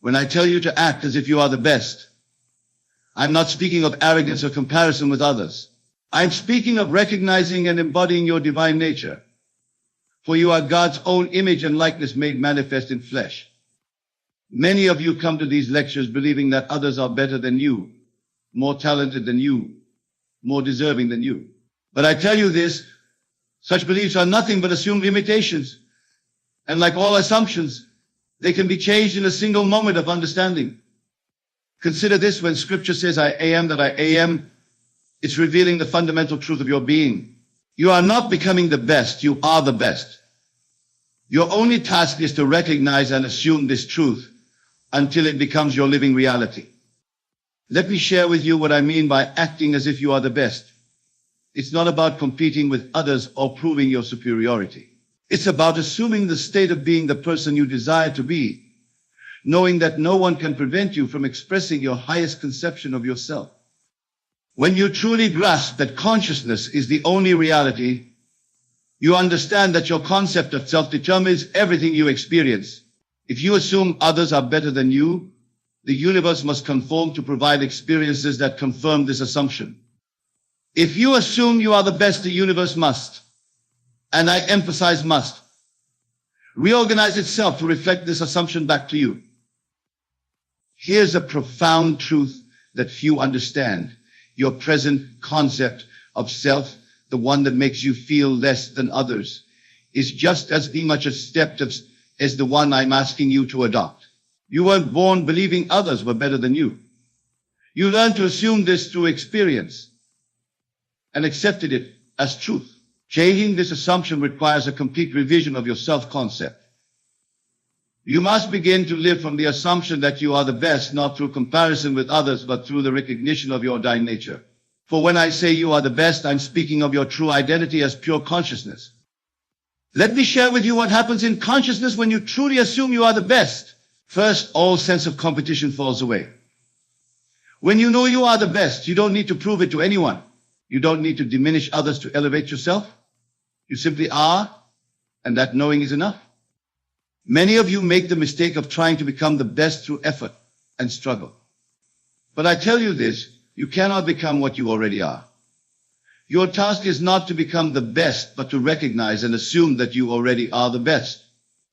When I tell you to act as if you are the best, I'm not speaking of arrogance or comparison with others. I'm speaking of recognizing and embodying your divine nature. For you are God's own image and likeness made manifest in flesh. Many of you come to these lectures believing that others are better than you, more talented than you, more deserving than you. But I tell you this, such beliefs are nothing but assumed imitations. And like all assumptions, they can be changed in a single moment of understanding. Consider this: when Scripture says, I am that I am, it's revealing the fundamental truth of your being. You are not becoming the best, you are the best. Your only task is to recognize and assume this truth until it becomes your living reality. Let me share with you what I mean by acting as if you are the best. It's not about competing with others or proving your superiority. It's about assuming the state of being the person you desire to be, knowing that no one can prevent you from expressing your highest conception of yourself. When you truly grasp that consciousness is the only reality, you understand that your concept of self determines everything you experience. If you assume others are better than you, the universe must conform to provide experiences that confirm this assumption. If you assume you are the best, the universe must, and I emphasize must, reorganize itself to reflect this assumption back to you. Here's a profound truth that few understand. Your present concept of self, the one that makes you feel less than others, is just as much a step as the one I'm asking you to adopt. You weren't born believing others were better than you. You learned to assume this through experience and accepted it as truth. Changing this assumption requires a complete revision of your self-concept. You must begin to live from the assumption that you are the best, not through comparison with others, but through the recognition of your divine nature. For when I say you are the best, I'm speaking of your true identity as pure consciousness. Let me share with you what happens in consciousness when you truly assume you are the best. First, all sense of competition falls away. When you know you are the best, you don't need to prove it to anyone. You don't need to diminish others to elevate yourself. You simply are, and that knowing is enough. Many of you make the mistake of trying to become the best through effort and struggle. But I tell you this, you cannot become what you already are. Your task is not to become the best, but to recognize and assume that you already are the best.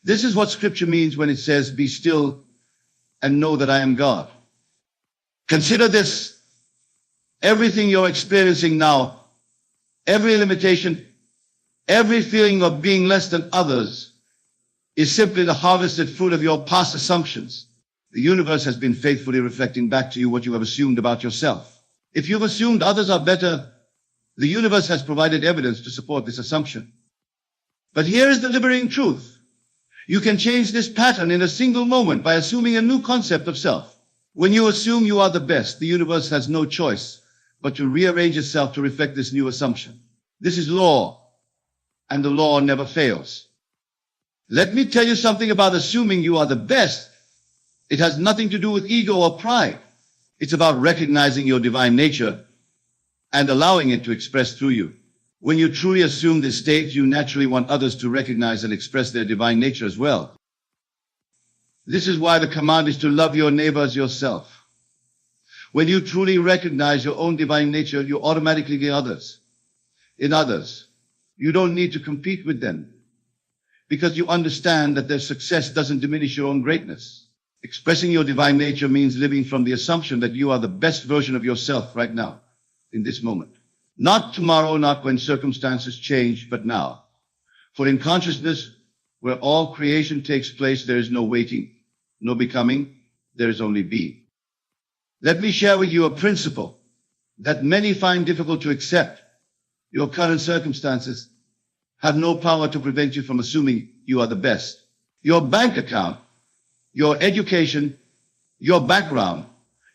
This is what Scripture means when it says, be still and know that I am God. Consider this. Everything you're experiencing now, every limitation, every feeling of being less than others, is simply the harvested fruit of your past assumptions. The universe has been faithfully reflecting back to you what you have assumed about yourself. If you've assumed others are better, the universe has provided evidence to support this assumption. But here is the liberating truth. You can change this pattern in a single moment by assuming a new concept of self. When you assume you are the best, the universe has no choice but to rearrange itself to reflect this new assumption. This is law, and the law never fails. Let me tell you something about assuming you are the best. It has nothing to do with ego or pride. It's about recognizing your divine nature and allowing it to express through you. When you truly assume this state, you naturally want others to recognize and express their divine nature as well. This is why the command is to love your neighbor as yourself. When you truly recognize your own divine nature, you automatically get others. In others, you don't need to compete with them, because you understand that their success doesn't diminish your own greatness. Expressing your divine nature means living from the assumption that you are the best version of yourself right now, in this moment. Not tomorrow, not when circumstances change, but now. For in consciousness, where all creation takes place, there is no waiting, no becoming, there is only being. Let me share with you a principle that many find difficult to accept. Your current circumstances have no power to prevent you from assuming you are the best. Your bank account, your education, your background,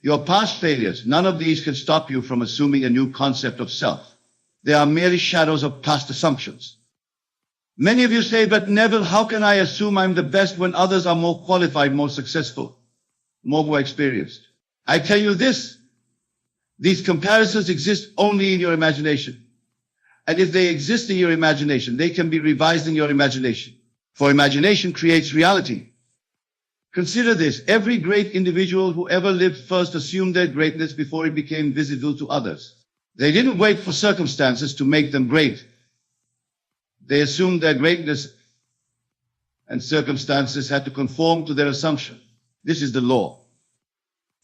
your past failures, none of these can stop you from assuming a new concept of self. They are merely shadows of past assumptions. Many of you say, but Neville, how can I assume I'm the best when others are more qualified, more successful, more experienced? I tell you this, these comparisons exist only in your imagination. And if they exist in your imagination, they can be revised in your imagination. For imagination creates reality. Consider this. Every great individual who ever lived first assumed their greatness before it became visible to others. They didn't wait for circumstances to make them great. They assumed their greatness, and circumstances had to conform to their assumption. This is the law.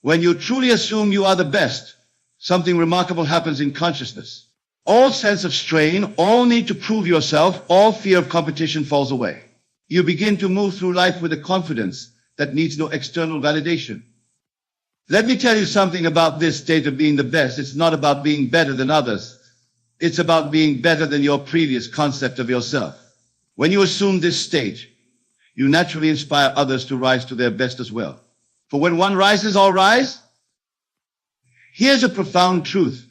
When you truly assume you are the best, something remarkable happens in consciousness. All sense of strain, all need to prove yourself, all fear of competition falls away. You begin to move through life with a confidence that needs no external validation. Let me tell you something about this state of being the best. It's not about being better than others. It's about being better than your previous concept of yourself. When you assume this state, you naturally inspire others to rise to their best as well. For when one rises, all rise. Here's a profound truth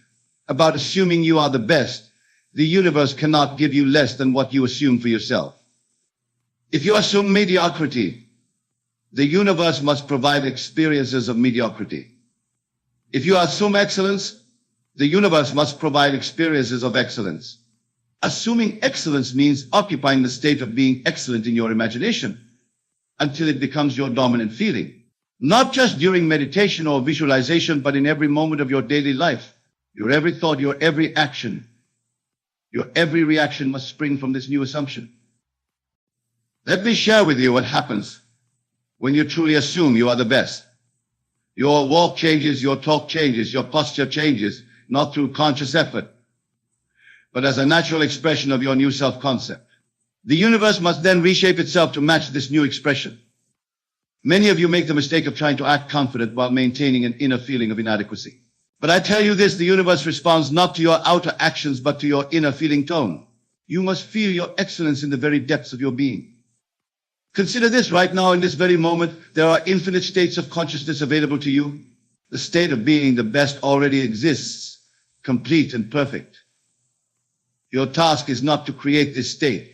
about assuming you are the best. The universe cannot give you less than what you assume for yourself. If you assume mediocrity, the universe must provide experiences of mediocrity. If you assume excellence, the universe must provide experiences of excellence. Assuming excellence means occupying the state of being excellent in your imagination until it becomes your dominant feeling. Not just during meditation or visualization, but in every moment of your daily life. Your every thought, your every action, your every reaction must spring from this new assumption. Let me share with you what happens when you truly assume you are the best. Your walk changes, your talk changes, your posture changes, not through conscious effort, but as a natural expression of your new self-concept. The universe must then reshape itself to match this new expression. Many of you make the mistake of trying to act confident while maintaining an inner feeling of inadequacy. But I tell you this, the universe responds not to your outer actions, but to your inner feeling tone. You must feel your excellence in the very depths of your being. Consider this right now, in this very moment, there are infinite states of consciousness available to you. The state of being the best already exists, complete and perfect. Your task is not to create this state,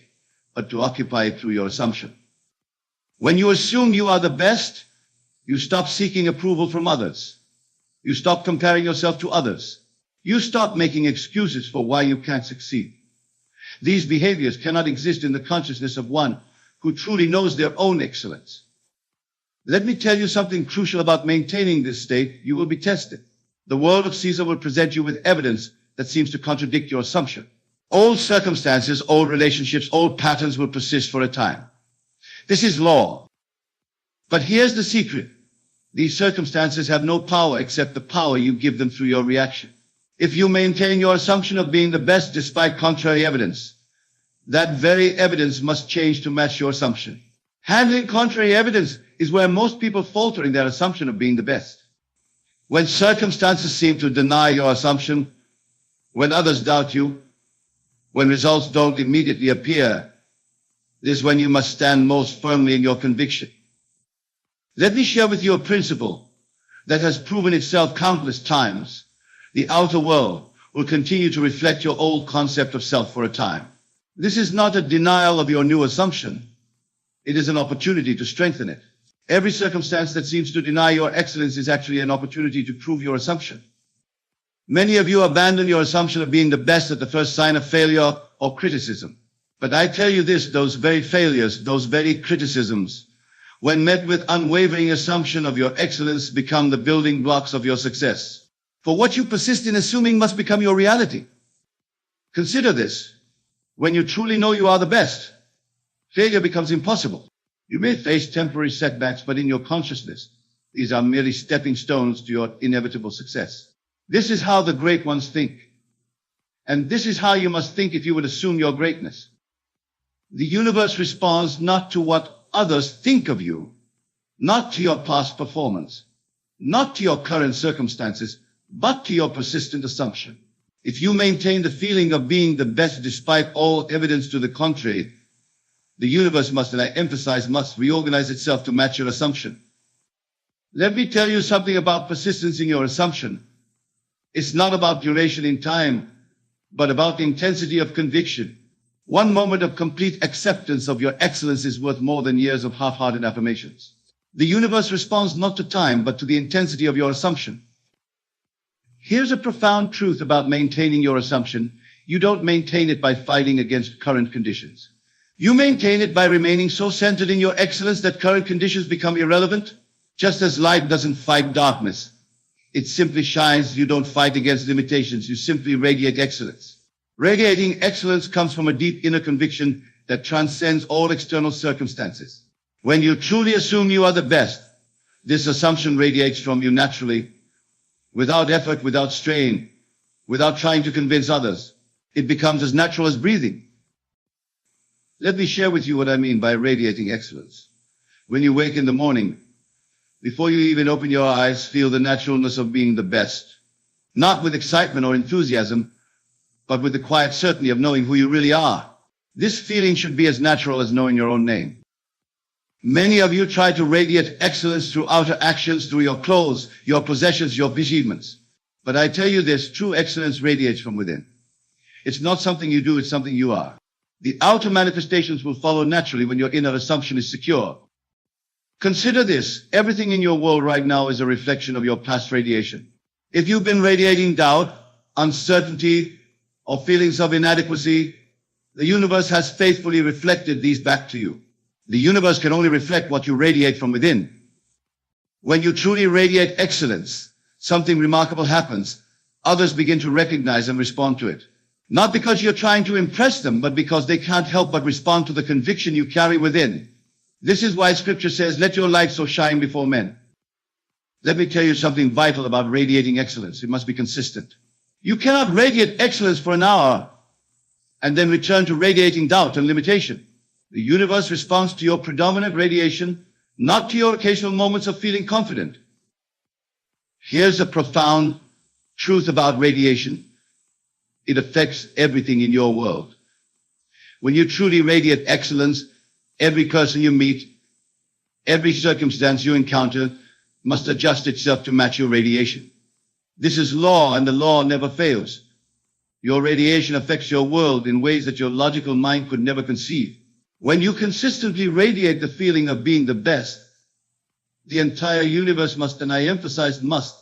but to occupy it through your assumption. When you assume you are the best, you stop seeking approval from others. You stop comparing yourself to others. You stop making excuses for why you can't succeed. These behaviors cannot exist in the consciousness of one who truly knows their own excellence. Let me tell you something crucial about maintaining this state. You will be tested. The world of Caesar will present you with evidence that seems to contradict your assumption. Old circumstances, old relationships, old patterns will persist for a time. This is law. But here's the secret. These circumstances have no power except the power you give them through your reaction. If you maintain your assumption of being the best despite contrary evidence, that very evidence must change to match your assumption. Handling contrary evidence is where most people falter in their assumption of being the best. When circumstances seem to deny your assumption, when others doubt you, when results don't immediately appear, this is when you must stand most firmly in your conviction. Let me share with you a principle that has proven itself countless times. The outer world will continue to reflect your old concept of self for a time. This is not a denial of your new assumption. It is an opportunity to strengthen it. Every circumstance that seems to deny your excellence is actually an opportunity to prove your assumption. Many of you abandon your assumption of being the best at the first sign of failure or criticism. But I tell you this, those very failures, those very criticisms, when met with unwavering assumption of your excellence, become the building blocks of your success. For what you persist in assuming must become your reality. Consider this. When you truly know you are the best, failure becomes impossible. You may face temporary setbacks, but in your consciousness, these are merely stepping stones to your inevitable success. This is how the great ones think. And this is how you must think if you would assume your greatness. The universe responds not to what others think of you, not to your past performance, not to your current circumstances, but to your persistent assumption. If you maintain the feeling of being the best despite all evidence to the contrary, the universe must, and I emphasize must, reorganize itself to match your assumption. Let me tell you something about persistence in your assumption. It's not about duration in time, but about the intensity of conviction. One moment of complete acceptance of your excellence is worth more than years of half-hearted affirmations. The universe responds not to time, but to the intensity of your assumption. Here's a profound truth about maintaining your assumption. You don't maintain it by fighting against current conditions. You maintain it by remaining so centered in your excellence that current conditions become irrelevant. Just as light doesn't fight darkness, it simply shines. You don't fight against limitations. You simply radiate excellence. Radiating excellence comes from a deep inner conviction that transcends all external circumstances. When you truly assume you are the best, this assumption radiates from you naturally, without effort, without strain, without trying to convince others. It becomes as natural as breathing. Let me share with you what I mean by radiating excellence. When you wake in the morning, before you even open your eyes, feel the naturalness of being the best. Not with excitement or enthusiasm, but with the quiet certainty of knowing who you really are. This feeling should be as natural as knowing your own name. Many of you try to radiate excellence through outer actions, through your clothes, your possessions, your achievements. But I tell you this, true excellence radiates from within. It's not something you do, it's something you are. The outer manifestations will follow naturally when your inner assumption is secure. Consider this, everything in your world right now is a reflection of your past radiation. If you've been radiating doubt, uncertainty, or feelings of inadequacy, the universe has faithfully reflected these back to you. The universe can only reflect what you radiate from within. When you truly radiate excellence, something remarkable happens. Others begin to recognize and respond to it. Not because you're trying to impress them, but because they can't help but respond to the conviction you carry within. This is why Scripture says, let your light so shine before men. Let me tell you something vital about radiating excellence. It must be consistent. You cannot radiate excellence for an hour and then return to radiating doubt and limitation. The universe responds to your predominant radiation, not to your occasional moments of feeling confident. Here's a profound truth about radiation. It affects everything in your world. When you truly radiate excellence, every person you meet, every circumstance you encounter must adjust itself to match your radiation. This is law, and the law never fails. Your radiation affects your world in ways that your logical mind could never conceive. When you consistently radiate the feeling of being the best, the entire universe must, and I emphasize must,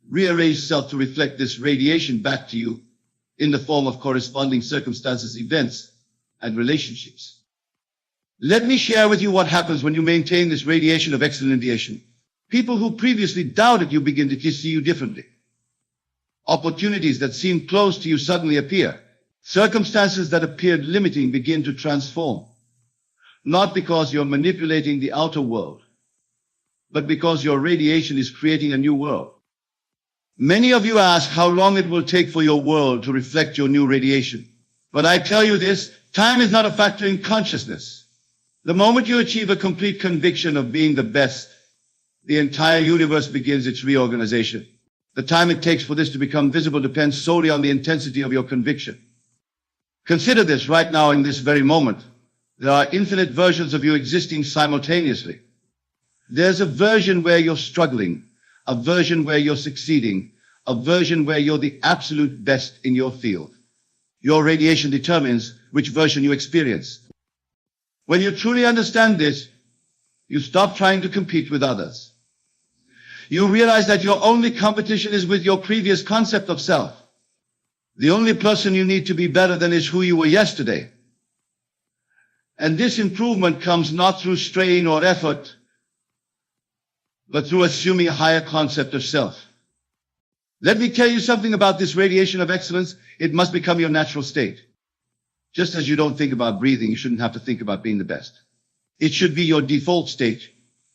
rearrange itself to reflect this radiation back to you in the form of corresponding circumstances, events, and relationships. Let me share with you what happens when you maintain this radiation of excellence. People who previously doubted you begin to see you differently. Opportunities that seemed close to you suddenly appear. Circumstances that appeared limiting begin to transform. Not because you're manipulating the outer world, but because your radiation is creating a new world. Many of you ask how long it will take for your world to reflect your new radiation. But I tell you this, time is not a factor in consciousness. The moment you achieve a complete conviction of being the best, the entire universe begins its reorganization. The time it takes for this to become visible depends solely on the intensity of your conviction. Consider this right now in this very moment. There are infinite versions of you existing simultaneously. There's a version where you're struggling, a version where you're succeeding, a version where you're the absolute best in your field. Your radiation determines which version you experience. When you truly understand this, you stop trying to compete with others. You realize that your only competition is with your previous concept of self. The only person you need to be better than is who you were yesterday. And this improvement comes not through strain or effort, but through assuming a higher concept of self. Let me tell you something about this radiation of excellence. It must become your natural state. Just as you don't think about breathing, you shouldn't have to think about being the best. It should be your default state,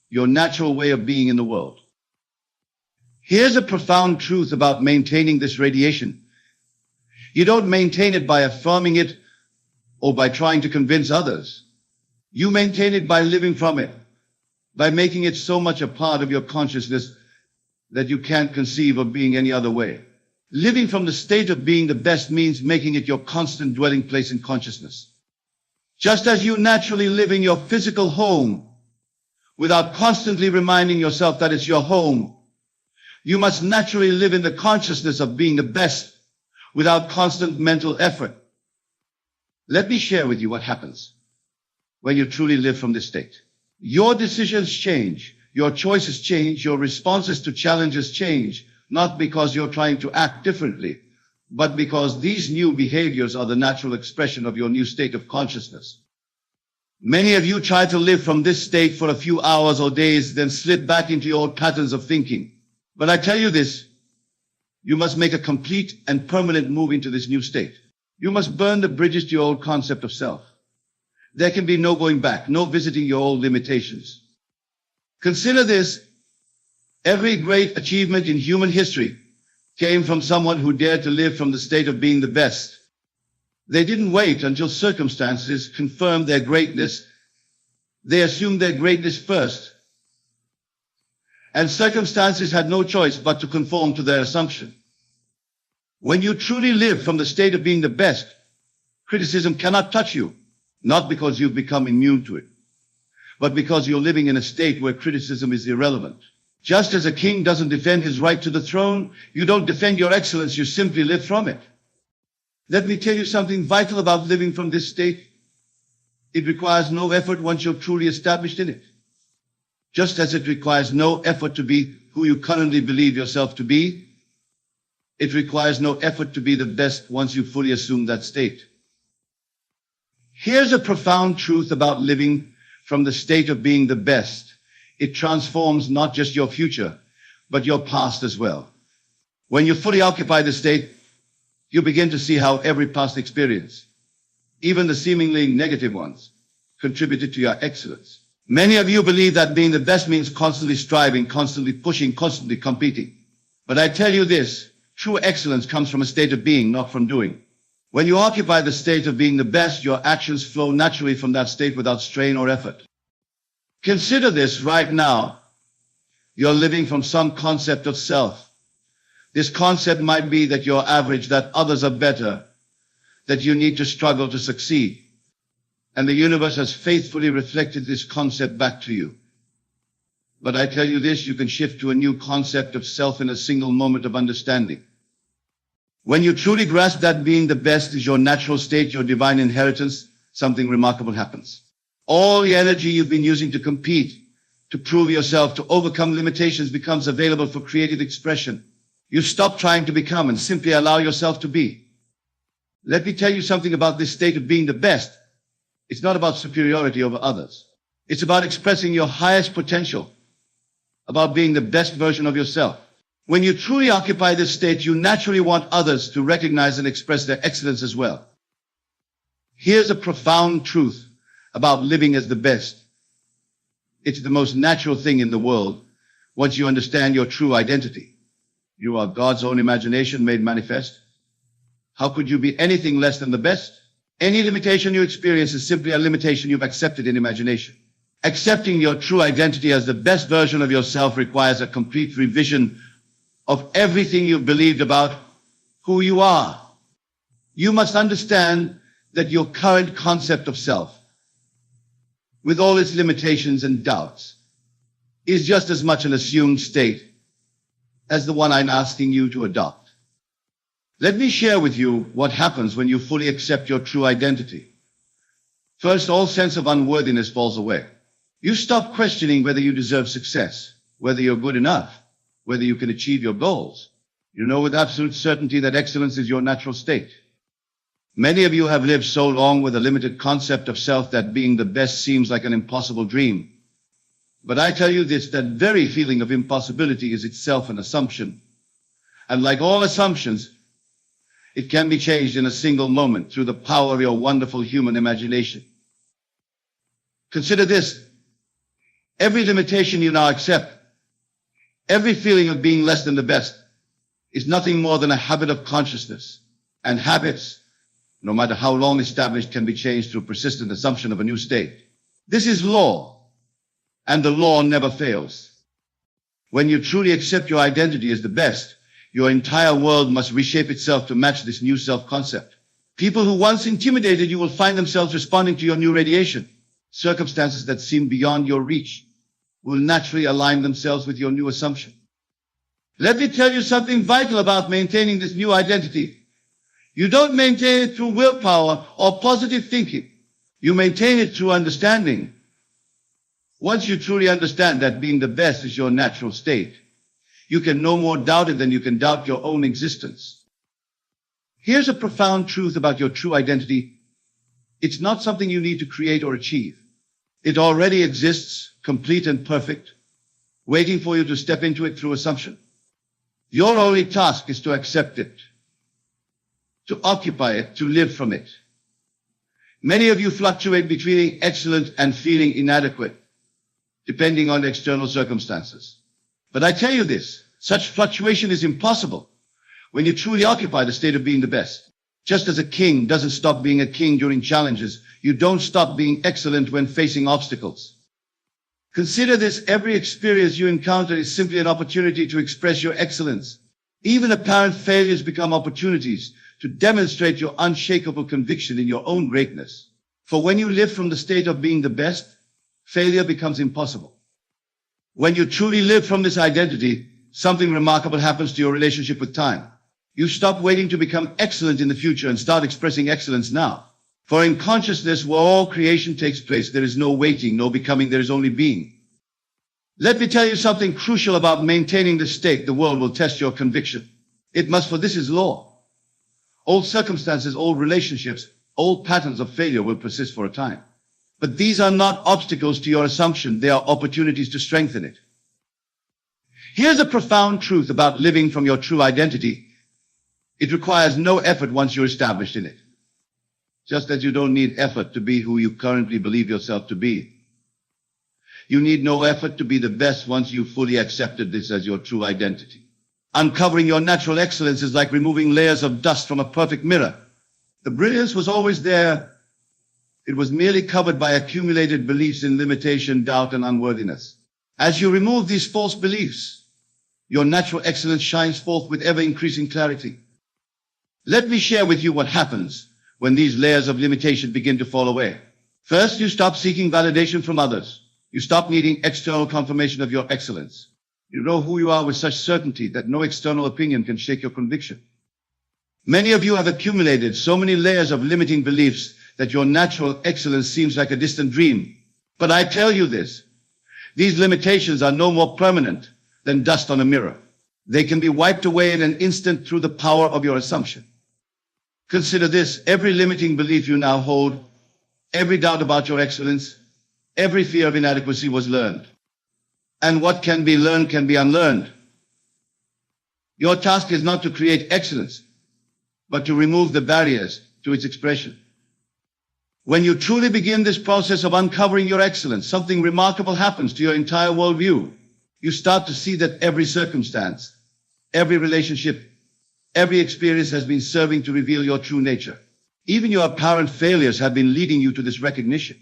your natural way of being in the world. Here's a profound truth about maintaining this radiation. You don't maintain it by affirming it or by trying to convince others. You maintain it by living from it, by making it so much a part of your consciousness that you can't conceive of being any other way. Living from the state of being the best means making it your constant dwelling place in consciousness. Just as you naturally live in your physical home without constantly reminding yourself that it's your home, you must naturally live in the consciousness of being the best without constant mental effort. Let me share with you what happens when you truly live from this state. Your decisions change, your choices change, your responses to challenges change, not because you're trying to act differently, but because these new behaviors are the natural expression of your new state of consciousness. Many of you try to live from this state for a few hours or days, then slip back into your old patterns of thinking. But I tell you this, you must make a complete and permanent move into this new state. You must burn the bridges to your old concept of self. There can be no going back, no visiting your old limitations. Consider this, every great achievement in human history came from someone who dared to live from the state of being the best. They didn't wait until circumstances confirmed their greatness. They assumed their greatness first. And circumstances had no choice but to conform to their assumption. When you truly live from the state of being the best, criticism cannot touch you, not because you've become immune to it, but because you're living in a state where criticism is irrelevant. Just as a king doesn't defend his right to the throne, you don't defend your excellence, you simply live from it. Let me tell you something vital about living from this state. It requires no effort once you're truly established in it. Just as it requires no effort to be who you currently believe yourself to be, it requires no effort to be the best once you fully assume that state. Here's a profound truth about living from the state of being the best. It transforms not just your future, but your past as well. When you fully occupy the state, you begin to see how every past experience, even the seemingly negative ones, contributed to your excellence. Many of you believe that being the best means constantly striving, constantly pushing, constantly competing. But I tell you this, true excellence comes from a state of being, not from doing. When you occupy the state of being the best, your actions flow naturally from that state without strain or effort. Consider this right now. You're living from some concept of self. This concept might be that you're average, that others are better, that you need to struggle to succeed. And the universe has faithfully reflected this concept back to you. But I tell you this, you can shift to a new concept of self in a single moment of understanding. When you truly grasp that being the best is your natural state, your divine inheritance, something remarkable happens. All the energy you've been using to compete, to prove yourself, to overcome limitations becomes available for creative expression. You stop trying to become and simply allow yourself to be. Let me tell you something about this state of being the best. It's not about superiority over others. It's about expressing your highest potential, about being the best version of yourself. When you truly occupy this state, you naturally want others to recognize and express their excellence as well. Here's a profound truth about living as the best. It's the most natural thing in the world once you understand your true identity. You are God's own imagination made manifest. How could you be anything less than the best? Any limitation you experience is simply a limitation you've accepted in imagination. Accepting your true identity as the best version of yourself requires a complete revision of everything you've believed about who you are. You must understand that your current concept of self, with all its limitations and doubts, is just as much an assumed state as the one I'm asking you to adopt. Let me share with you what happens when you fully accept your true identity. First, all sense of unworthiness falls away. You stop questioning whether you deserve success, whether you're good enough, whether you can achieve your goals. You know with absolute certainty that excellence is your natural state. Many of you have lived so long with a limited concept of self that being the best seems like an impossible dream. But I tell you this, that very feeling of impossibility is itself an assumption. And like all assumptions, it can be changed in a single moment through the power of your wonderful human imagination. Consider this. Every limitation you now accept, every feeling of being less than the best, is nothing more than a habit of consciousness. And habits, no matter how long established, can be changed through persistent assumption of a new state. This is law. And the law never fails. When you truly accept your identity as the best, your entire world must reshape itself to match this new self-concept. People who once intimidated you will find themselves responding to your new radiation. Circumstances that seem beyond your reach will naturally align themselves with your new assumption. Let me tell you something vital about maintaining this new identity. You don't maintain it through willpower or positive thinking. You maintain it through understanding. Once you truly understand that being the best is your natural state, you can no more doubt it than you can doubt your own existence. Here's a profound truth about your true identity. It's not something you need to create or achieve. It already exists, complete and perfect, waiting for you to step into it through assumption. Your only task is to accept it, to occupy it, to live from it. Many of you fluctuate between excellent and feeling inadequate, depending on external circumstances. But I tell you this, such fluctuation is impossible when you truly occupy the state of being the best. Just as a king doesn't stop being a king during challenges, you don't stop being excellent when facing obstacles. Consider this: every experience you encounter is simply an opportunity to express your excellence. Even apparent failures become opportunities to demonstrate your unshakable conviction in your own greatness. For when you live from the state of being the best, failure becomes impossible. When you truly live from this identity, something remarkable happens to your relationship with time. You stop waiting to become excellent in the future and start expressing excellence now. For in consciousness, where all creation takes place, there is no waiting, no becoming, there is only being. Let me tell you something crucial about maintaining this state. The world will test your conviction. It must, for this is law. Old circumstances, old relationships, old patterns of failure will persist for a time. But these are not obstacles to your assumption. They are opportunities to strengthen it. Here's a profound truth about living from your true identity. It requires no effort once you're established in it. Just as you don't need effort to be who you currently believe yourself to be. You need no effort to be the best once you've fully accepted this as your true identity. Uncovering your natural excellence is like removing layers of dust from a perfect mirror. The brilliance was always there. It was merely covered by accumulated beliefs in limitation, doubt, and unworthiness. As you remove these false beliefs, your natural excellence shines forth with ever-increasing clarity. Let me share with you what happens when these layers of limitation begin to fall away. First, you stop seeking validation from others. You stop needing external confirmation of your excellence. You know who you are with such certainty that no external opinion can shake your conviction. Many of you have accumulated so many layers of limiting beliefs that your natural excellence seems like a distant dream. But I tell you this, these limitations are no more permanent than dust on a mirror. They can be wiped away in an instant through the power of your assumption. Consider this: every limiting belief you now hold, every doubt about your excellence, every fear of inadequacy was learned. And what can be learned can be unlearned. Your task is not to create excellence, but to remove the barriers to its expression. When you truly begin this process of uncovering your excellence, something remarkable happens to your entire worldview. You start to see that every circumstance, every relationship, every experience has been serving to reveal your true nature. Even your apparent failures have been leading you to this recognition.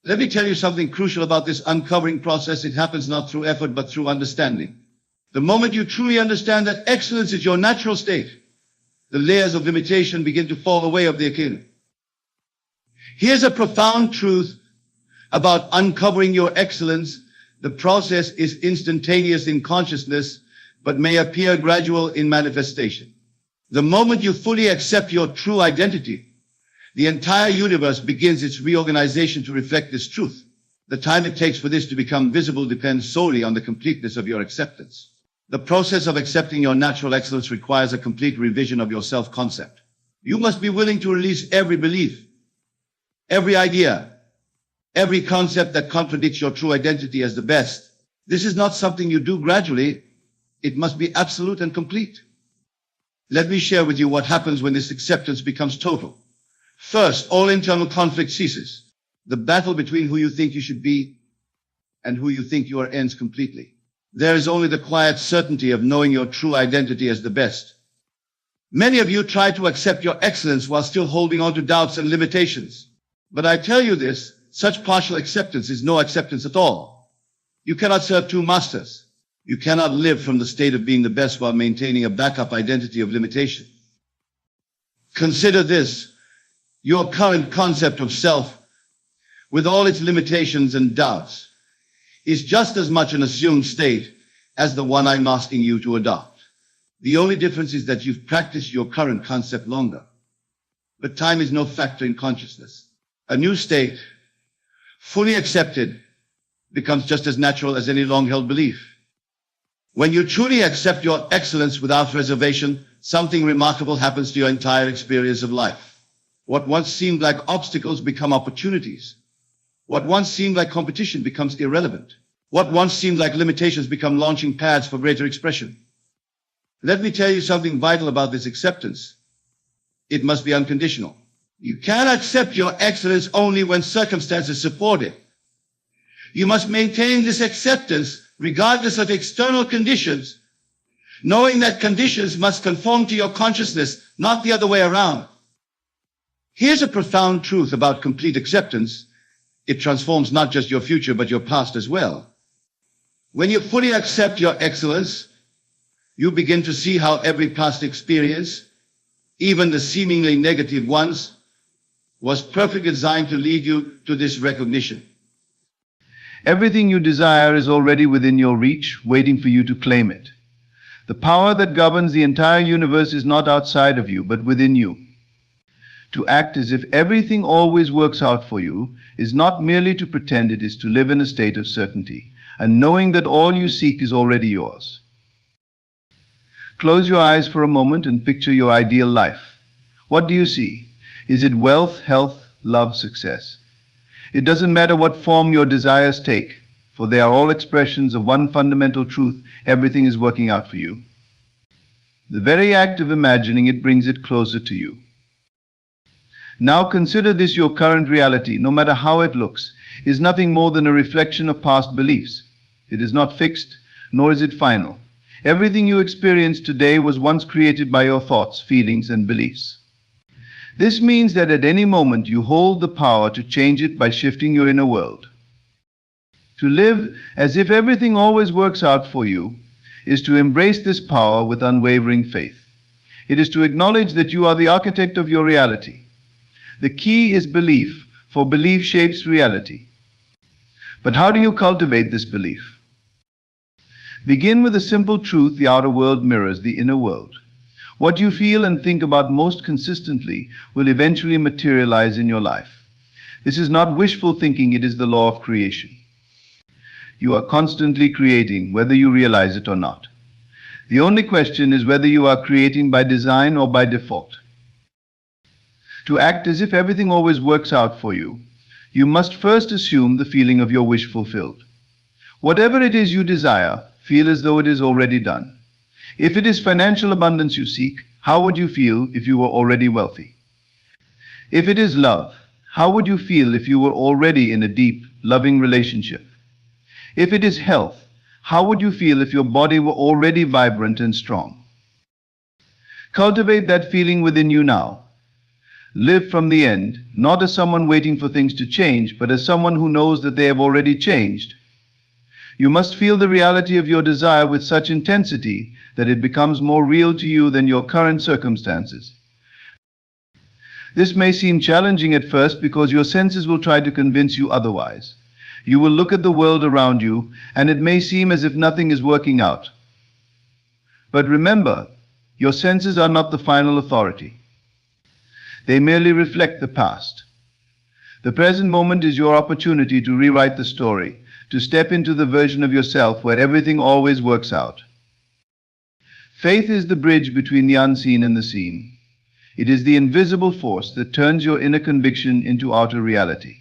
Let me tell you something crucial about this uncovering process. It happens not through effort, but through understanding. The moment you truly understand that excellence is your natural state, the layers of limitation begin to fall away of the akin. Here's a profound truth about uncovering your excellence. The process is instantaneous in consciousness, but may appear gradual in manifestation. The moment you fully accept your true identity, the entire universe begins its reorganization to reflect this truth. The time it takes for this to become visible depends solely on the completeness of your acceptance. The process of accepting your natural excellence requires a complete revision of your self-concept. You must be willing to release every belief, every idea, every concept that contradicts your true identity as the best. This is not something you do gradually. It must be absolute and complete. Let me share with you what happens when this acceptance becomes total. First, all internal conflict ceases. The battle between who you think you should be and who you think you are ends completely. There is only the quiet certainty of knowing your true identity as the best. Many of you try to accept your excellence while still holding on to doubts and limitations. But I tell you this, such partial acceptance is no acceptance at all. You cannot serve two masters. You cannot live from the state of being the best while maintaining a backup identity of limitation. Consider this: your current concept of self, with all its limitations and doubts, is just as much an assumed state as the one I'm asking you to adopt. The only difference is that you've practiced your current concept longer. But time is no factor in consciousness. A new state, fully accepted, becomes just as natural as any long-held belief. When you truly accept your excellence without reservation, something remarkable happens to your entire experience of life. What once seemed like obstacles become opportunities. What once seemed like competition becomes irrelevant. What once seemed like limitations become launching pads for greater expression. Let me tell you something vital about this acceptance. It must be unconditional. You can accept your excellence only when circumstances support it. You must maintain this acceptance regardless of external conditions, knowing that conditions must conform to your consciousness, not the other way around. Here's a profound truth about complete acceptance. It transforms not just your future, but your past as well. When you fully accept your excellence, you begin to see how every past experience, even the seemingly negative ones, was perfectly designed to lead you to this recognition. Everything you desire is already within your reach, waiting for you to claim it. The power that governs the entire universe is not outside of you, but within you. To act as if everything always works out for you is not merely to pretend, it is to live in a state of certainty, and knowing that all you seek is already yours. Close your eyes for a moment and picture your ideal life. What do you see? Is it wealth, health, love, success? It doesn't matter what form your desires take, for they are all expressions of one fundamental truth: everything is working out for you. The very act of imagining it brings it closer to you. Now consider this: your current reality, no matter how it looks, is nothing more than a reflection of past beliefs. It is not fixed, nor is it final. Everything you experience today was once created by your thoughts, feelings, and beliefs. This means that at any moment you hold the power to change it by shifting your inner world. To live as if everything always works out for you is to embrace this power with unwavering faith. It is to acknowledge that you are the architect of your reality. The key is belief, for belief shapes reality. But how do you cultivate this belief? Begin with a simple truth: the outer world mirrors the inner world. What you feel and think about most consistently will eventually materialize in your life. This is not wishful thinking, it is the law of creation. You are constantly creating, whether you realize it or not. The only question is whether you are creating by design or by default. To act as if everything always works out for you, you must first assume the feeling of your wish fulfilled. Whatever it is you desire, feel as though it is already done. If it is financial abundance you seek, how would you feel if you were already wealthy? If it is love, how would you feel if you were already in a deep, loving relationship? If it is health, how would you feel if your body were already vibrant and strong? Cultivate that feeling within you now. Live from the end, not as someone waiting for things to change, but as someone who knows that they have already changed. You must feel the reality of your desire with such intensity that it becomes more real to you than your current circumstances. This may seem challenging at first because your senses will try to convince you otherwise. You will look at the world around you and it may seem as if nothing is working out. But remember, your senses are not the final authority. They merely reflect the past. The present moment is your opportunity to rewrite the story, to step into the version of yourself where everything always works out. Faith is the bridge between the unseen and the seen. It is the invisible force that turns your inner conviction into outer reality.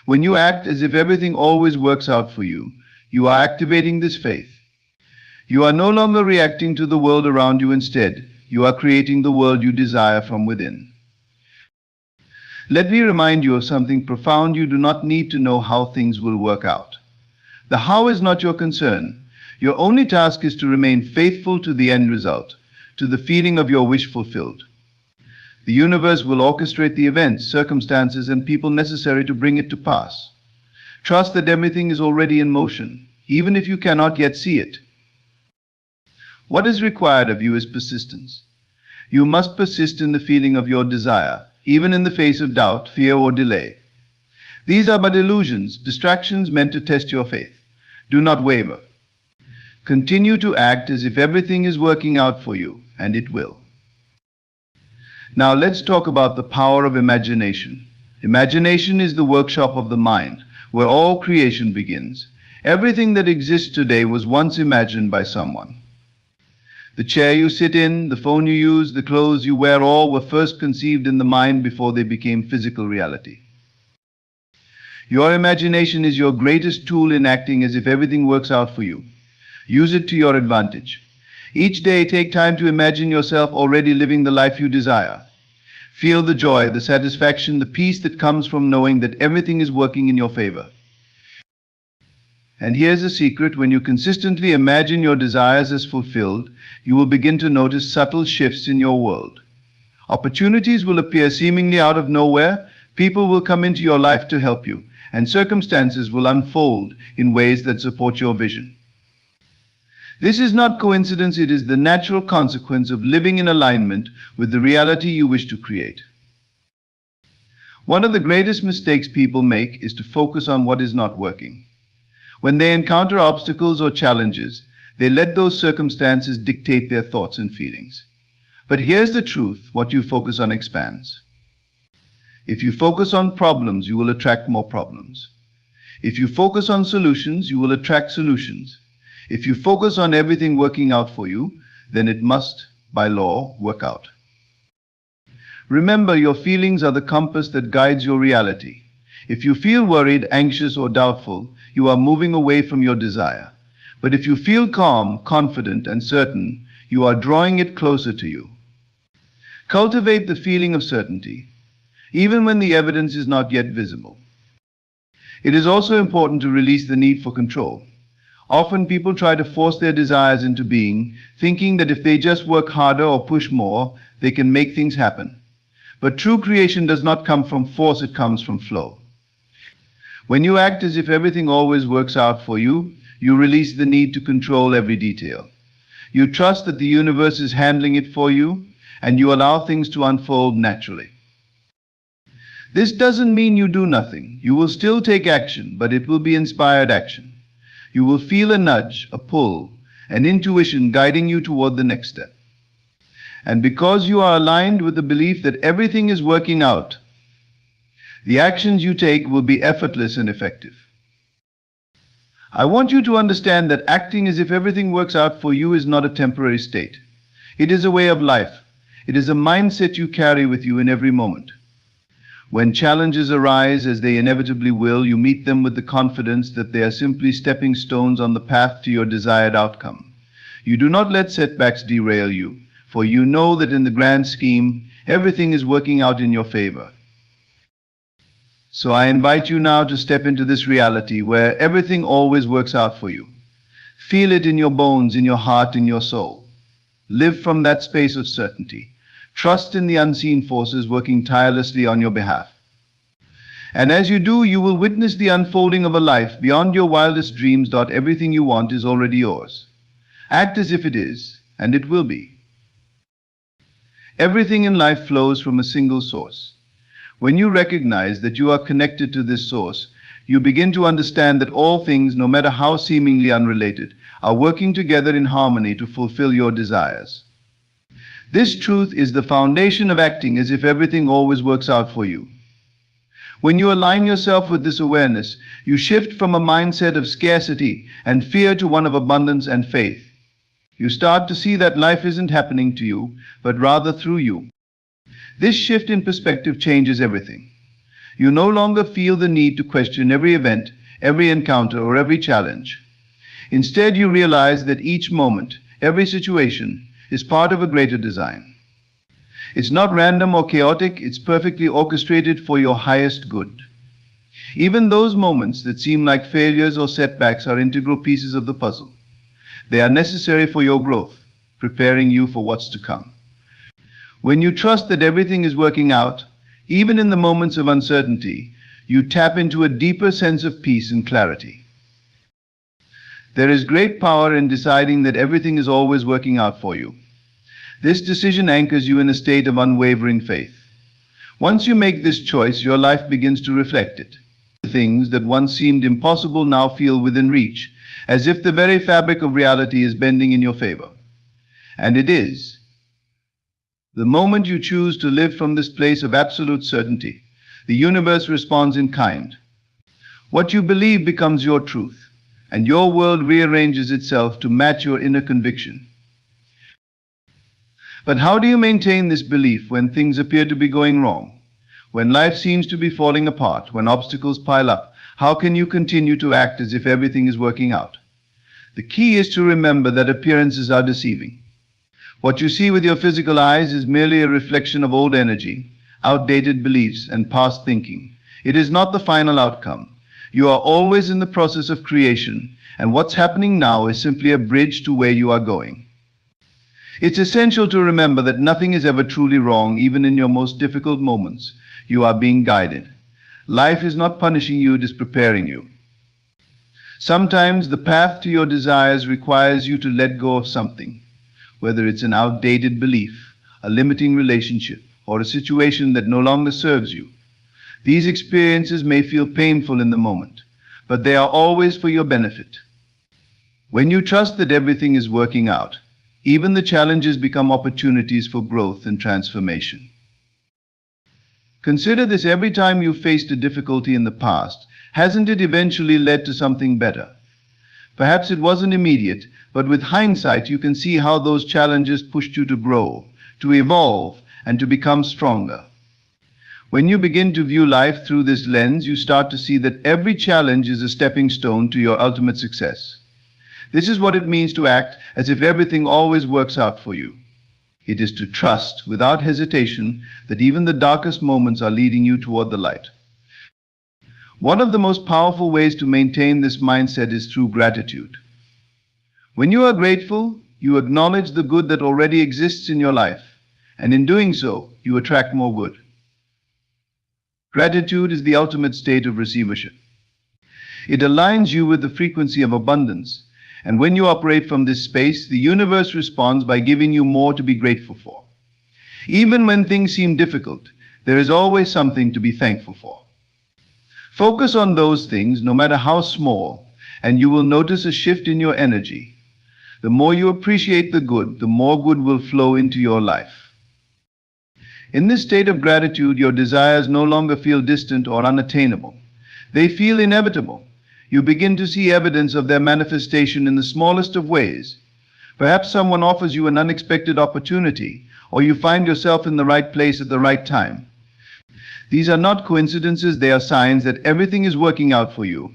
When you act as if everything always works out for you, you are activating this faith. You are no longer reacting to the world around you. Instead, you are creating the world you desire from within. Let me remind you of something profound: you do not need to know how things will work out. The how is not your concern. Your only task is to remain faithful to the end result, to the feeling of your wish fulfilled. The universe will orchestrate the events, circumstances, and people necessary to bring it to pass. Trust that everything is already in motion, even if you cannot yet see it. What is required of you is persistence. You must persist in the feeling of your desire, even in the face of doubt, fear, or delay. These are but illusions, distractions meant to test your faith. Do not waver. Continue to act as if everything is working out for you, and it will. Now let's talk about the power of imagination. Imagination is the workshop of the mind, where all creation begins. Everything that exists today was once imagined by someone. The chair you sit in, the phone you use, the clothes you wear, all were first conceived in the mind before they became physical reality. Your imagination is your greatest tool in acting as if everything works out for you. Use it to your advantage. Each day, take time to imagine yourself already living the life you desire. Feel the joy, the satisfaction, the peace that comes from knowing that everything is working in your favor. And here's a secret: when you consistently imagine your desires as fulfilled, you will begin to notice subtle shifts in your world. Opportunities will appear seemingly out of nowhere, people will come into your life to help you, and circumstances will unfold in ways that support your vision. This is not coincidence, it is the natural consequence of living in alignment with the reality you wish to create. One of the greatest mistakes people make is to focus on what is not working. When they encounter obstacles or challenges, they let those circumstances dictate their thoughts and feelings. But here's the truth: what you focus on expands. If you focus on problems, you will attract more problems. If you focus on solutions, you will attract solutions. If you focus on everything working out for you, then it must, by law, work out. Remember, your feelings are the compass that guides your reality. If you feel worried, anxious, or doubtful, you are moving away from your desire. But if you feel calm, confident, and certain, you are drawing it closer to you. Cultivate the feeling of certainty, even when the evidence is not yet visible. It is also important to release the need for control. Often people try to force their desires into being, thinking that if they just work harder or push more, they can make things happen. But true creation does not come from force, it comes from flow. When you act as if everything always works out for you, you release the need to control every detail. You trust that the universe is handling it for you, and you allow things to unfold naturally. This doesn't mean you do nothing. You will still take action, but it will be inspired action. You will feel a nudge, a pull, an intuition guiding you toward the next step. And because you are aligned with the belief that everything is working out, the actions you take will be effortless and effective. I want you to understand that acting as if everything works out for you is not a temporary state. It is a way of life. It is a mindset you carry with you in every moment. When challenges arise, as they inevitably will, you meet them with the confidence that they are simply stepping stones on the path to your desired outcome. You do not let setbacks derail you, for you know that in the grand scheme, everything is working out in your favor. So I invite you now to step into this reality where everything always works out for you. Feel it in your bones, in your heart, in your soul. Live from that space of certainty. Trust in the unseen forces working tirelessly on your behalf. And as you do, you will witness the unfolding of a life beyond your wildest dreams. Everything you want is already yours. Act as if it is, and it will be. Everything in life flows from a single source. When you recognize that you are connected to this source, you begin to understand that all things, no matter how seemingly unrelated, are working together in harmony to fulfill your desires. This truth is the foundation of acting as if everything always works out for you. When you align yourself with this awareness, you shift from a mindset of scarcity and fear to one of abundance and faith. You start to see that life isn't happening to you, but rather through you. This shift in perspective changes everything. You no longer feel the need to question every event, every encounter, or every challenge. Instead, you realize that each moment, every situation, is part of a greater design. It's not random or chaotic, it's perfectly orchestrated for your highest good. Even those moments that seem like failures or setbacks are integral pieces of the puzzle. They are necessary for your growth, preparing you for what's to come. When you trust that everything is working out, even in the moments of uncertainty, you tap into a deeper sense of peace and clarity. There is great power in deciding that everything is always working out for you. This decision anchors you in a state of unwavering faith. Once you make this choice, your life begins to reflect it. Things that once seemed impossible now feel within reach, as if the very fabric of reality is bending in your favor. And it is. The moment you choose to live from this place of absolute certainty, the universe responds in kind. What you believe becomes your truth, and your world rearranges itself to match your inner conviction. But how do you maintain this belief when things appear to be going wrong? When life seems to be falling apart, when obstacles pile up? how can you continue to act as if everything is working out? The key is to remember that appearances are deceiving. What you see with your physical eyes is merely a reflection of old energy, outdated beliefs, and past thinking. It is not the final outcome. You are always in the process of creation, and what's happening now is simply a bridge to where you are going. It's essential to remember that nothing is ever truly wrong, even in your most difficult moments. You are being guided. Life is not punishing you, it is preparing you. Sometimes the path to your desires requires you to let go of something, whether it's an outdated belief, a limiting relationship, or a situation that no longer serves you. These experiences may feel painful in the moment, but they are always for your benefit. When you trust that everything is working out, even the challenges become opportunities for growth and transformation. Consider this: every time you faced a difficulty in the past, hasn't it eventually led to something better? Perhaps it wasn't immediate, but with hindsight you can see how those challenges pushed you to grow, to evolve, and to become stronger. When you begin to view life through this lens, you start to see that every challenge is a stepping stone to your ultimate success. This is what it means to act as if everything always works out for you. It is to trust without hesitation that even the darkest moments are leading you toward the light. One of the most powerful ways to maintain this mindset is through gratitude. When you are grateful, you acknowledge the good that already exists in your life, and in doing so, you attract more good. Gratitude is the ultimate state of receivership. It aligns you with the frequency of abundance, and when you operate from this space, the universe responds by giving you more to be grateful for. Even when things seem difficult, there is always something to be thankful for. Focus on those things, no matter how small, and you will notice a shift in your energy. The more you appreciate the good, the more good will flow into your life. In this state of gratitude, your desires no longer feel distant or unattainable. They feel inevitable. You begin to see evidence of their manifestation in the smallest of ways. Perhaps someone offers you an unexpected opportunity, or you find yourself in the right place at the right time. These are not coincidences, they are signs that everything is working out for you.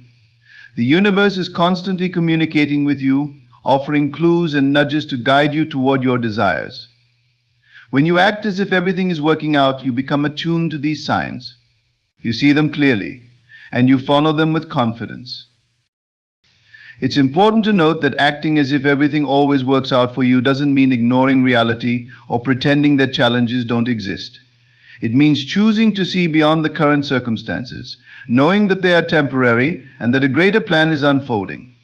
The universe is constantly communicating with you, offering clues and nudges to guide you toward your desires. When you act as if everything is working out, you become attuned to these signs. You see them clearly, and you follow them with confidence. It's important to note that acting as if everything always works out for you doesn't mean ignoring reality or pretending that challenges don't exist. It means choosing to see beyond the current circumstances, knowing that they are temporary and that a greater plan is unfolding.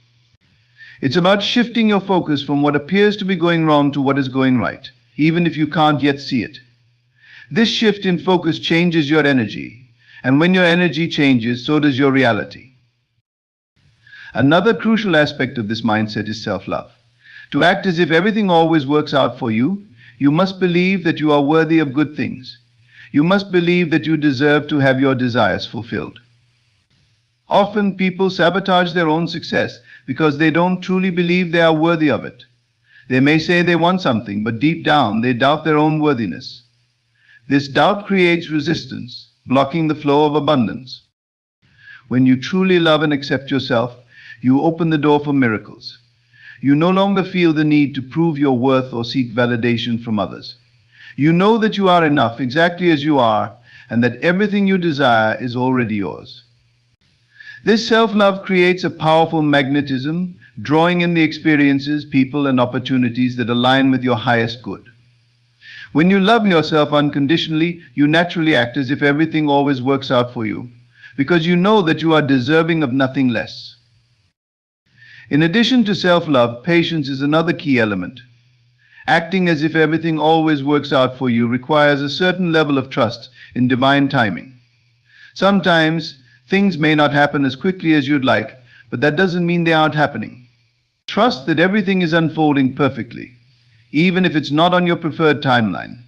It's about shifting your focus from what appears to be going wrong to what is going right, even if you can't yet see it. This shift in focus changes your energy, and when your energy changes, so does your reality. Another crucial aspect of this mindset is self-love. To act as if everything always works out for you, you must believe that you are worthy of good things. You must believe that you deserve to have your desires fulfilled. Often people sabotage their own success because they don't truly believe they are worthy of it. They may say they want something, but deep down they doubt their own worthiness. This doubt creates resistance, blocking the flow of abundance. When you truly love and accept yourself, you open the door for miracles. You no longer feel the need to prove your worth or seek validation from others. You know that you are enough exactly as you are, and that everything you desire is already yours. This self-love creates a powerful magnetism, drawing in the experiences, people, and opportunities that align with your highest good. When you love yourself unconditionally, you naturally act as if everything always works out for you, because you know that you are deserving of nothing less. In addition to self-love, patience is another key element. Acting as if everything always works out for you requires a certain level of trust in divine timing. Sometimes things may not happen as quickly as you'd like, but that doesn't mean they aren't happening. Trust that everything is unfolding perfectly, even if it's not on your preferred timeline.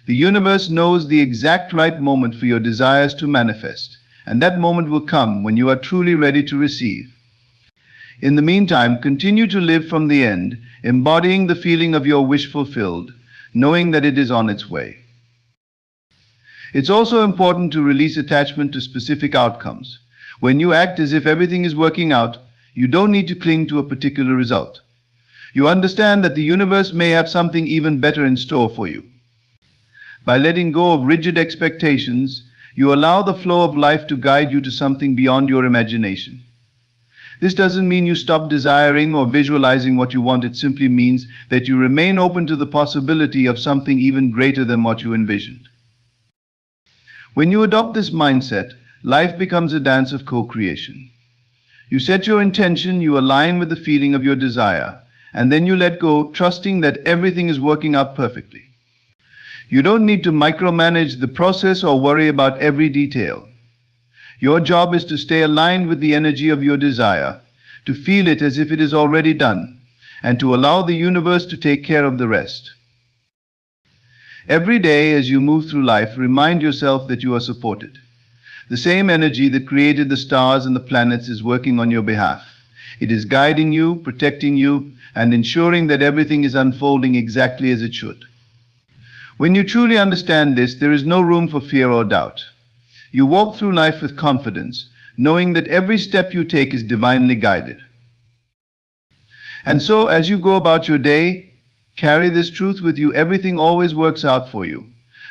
The universe knows the exact right moment for your desires to manifest, and that moment will come when you are truly ready to receive. In the meantime, continue to live from the end, embodying the feeling of your wish fulfilled, knowing that it is on its way. It's also important to release attachment to specific outcomes. When you act as if everything is working out, you don't need to cling to a particular result. You understand that the universe may have something even better in store for you. By letting go of rigid expectations, you allow the flow of life to guide you to something beyond your imagination. This doesn't mean you stop desiring or visualizing what you want. It simply means that you remain open to the possibility of something even greater than what you envisioned. When you adopt this mindset, life becomes a dance of co-creation. You set your intention, you align with the feeling of your desire, and then you let go, trusting that everything is working out perfectly. You don't need to micromanage the process or worry about every detail. Your job is to stay aligned with the energy of your desire, to feel it as if it is already done, and to allow the universe to take care of the rest. Every day as you move through life, remind yourself that you are supported. The same energy that created the stars and the planets is working on your behalf. It is guiding you, protecting you, and ensuring that everything is unfolding exactly as it should. When you truly understand this, there is no room for fear or doubt. You walk through life with confidence, knowing that every step you take is divinely guided. And so, as you go about your day, carry this truth with you. Everything always works out for you.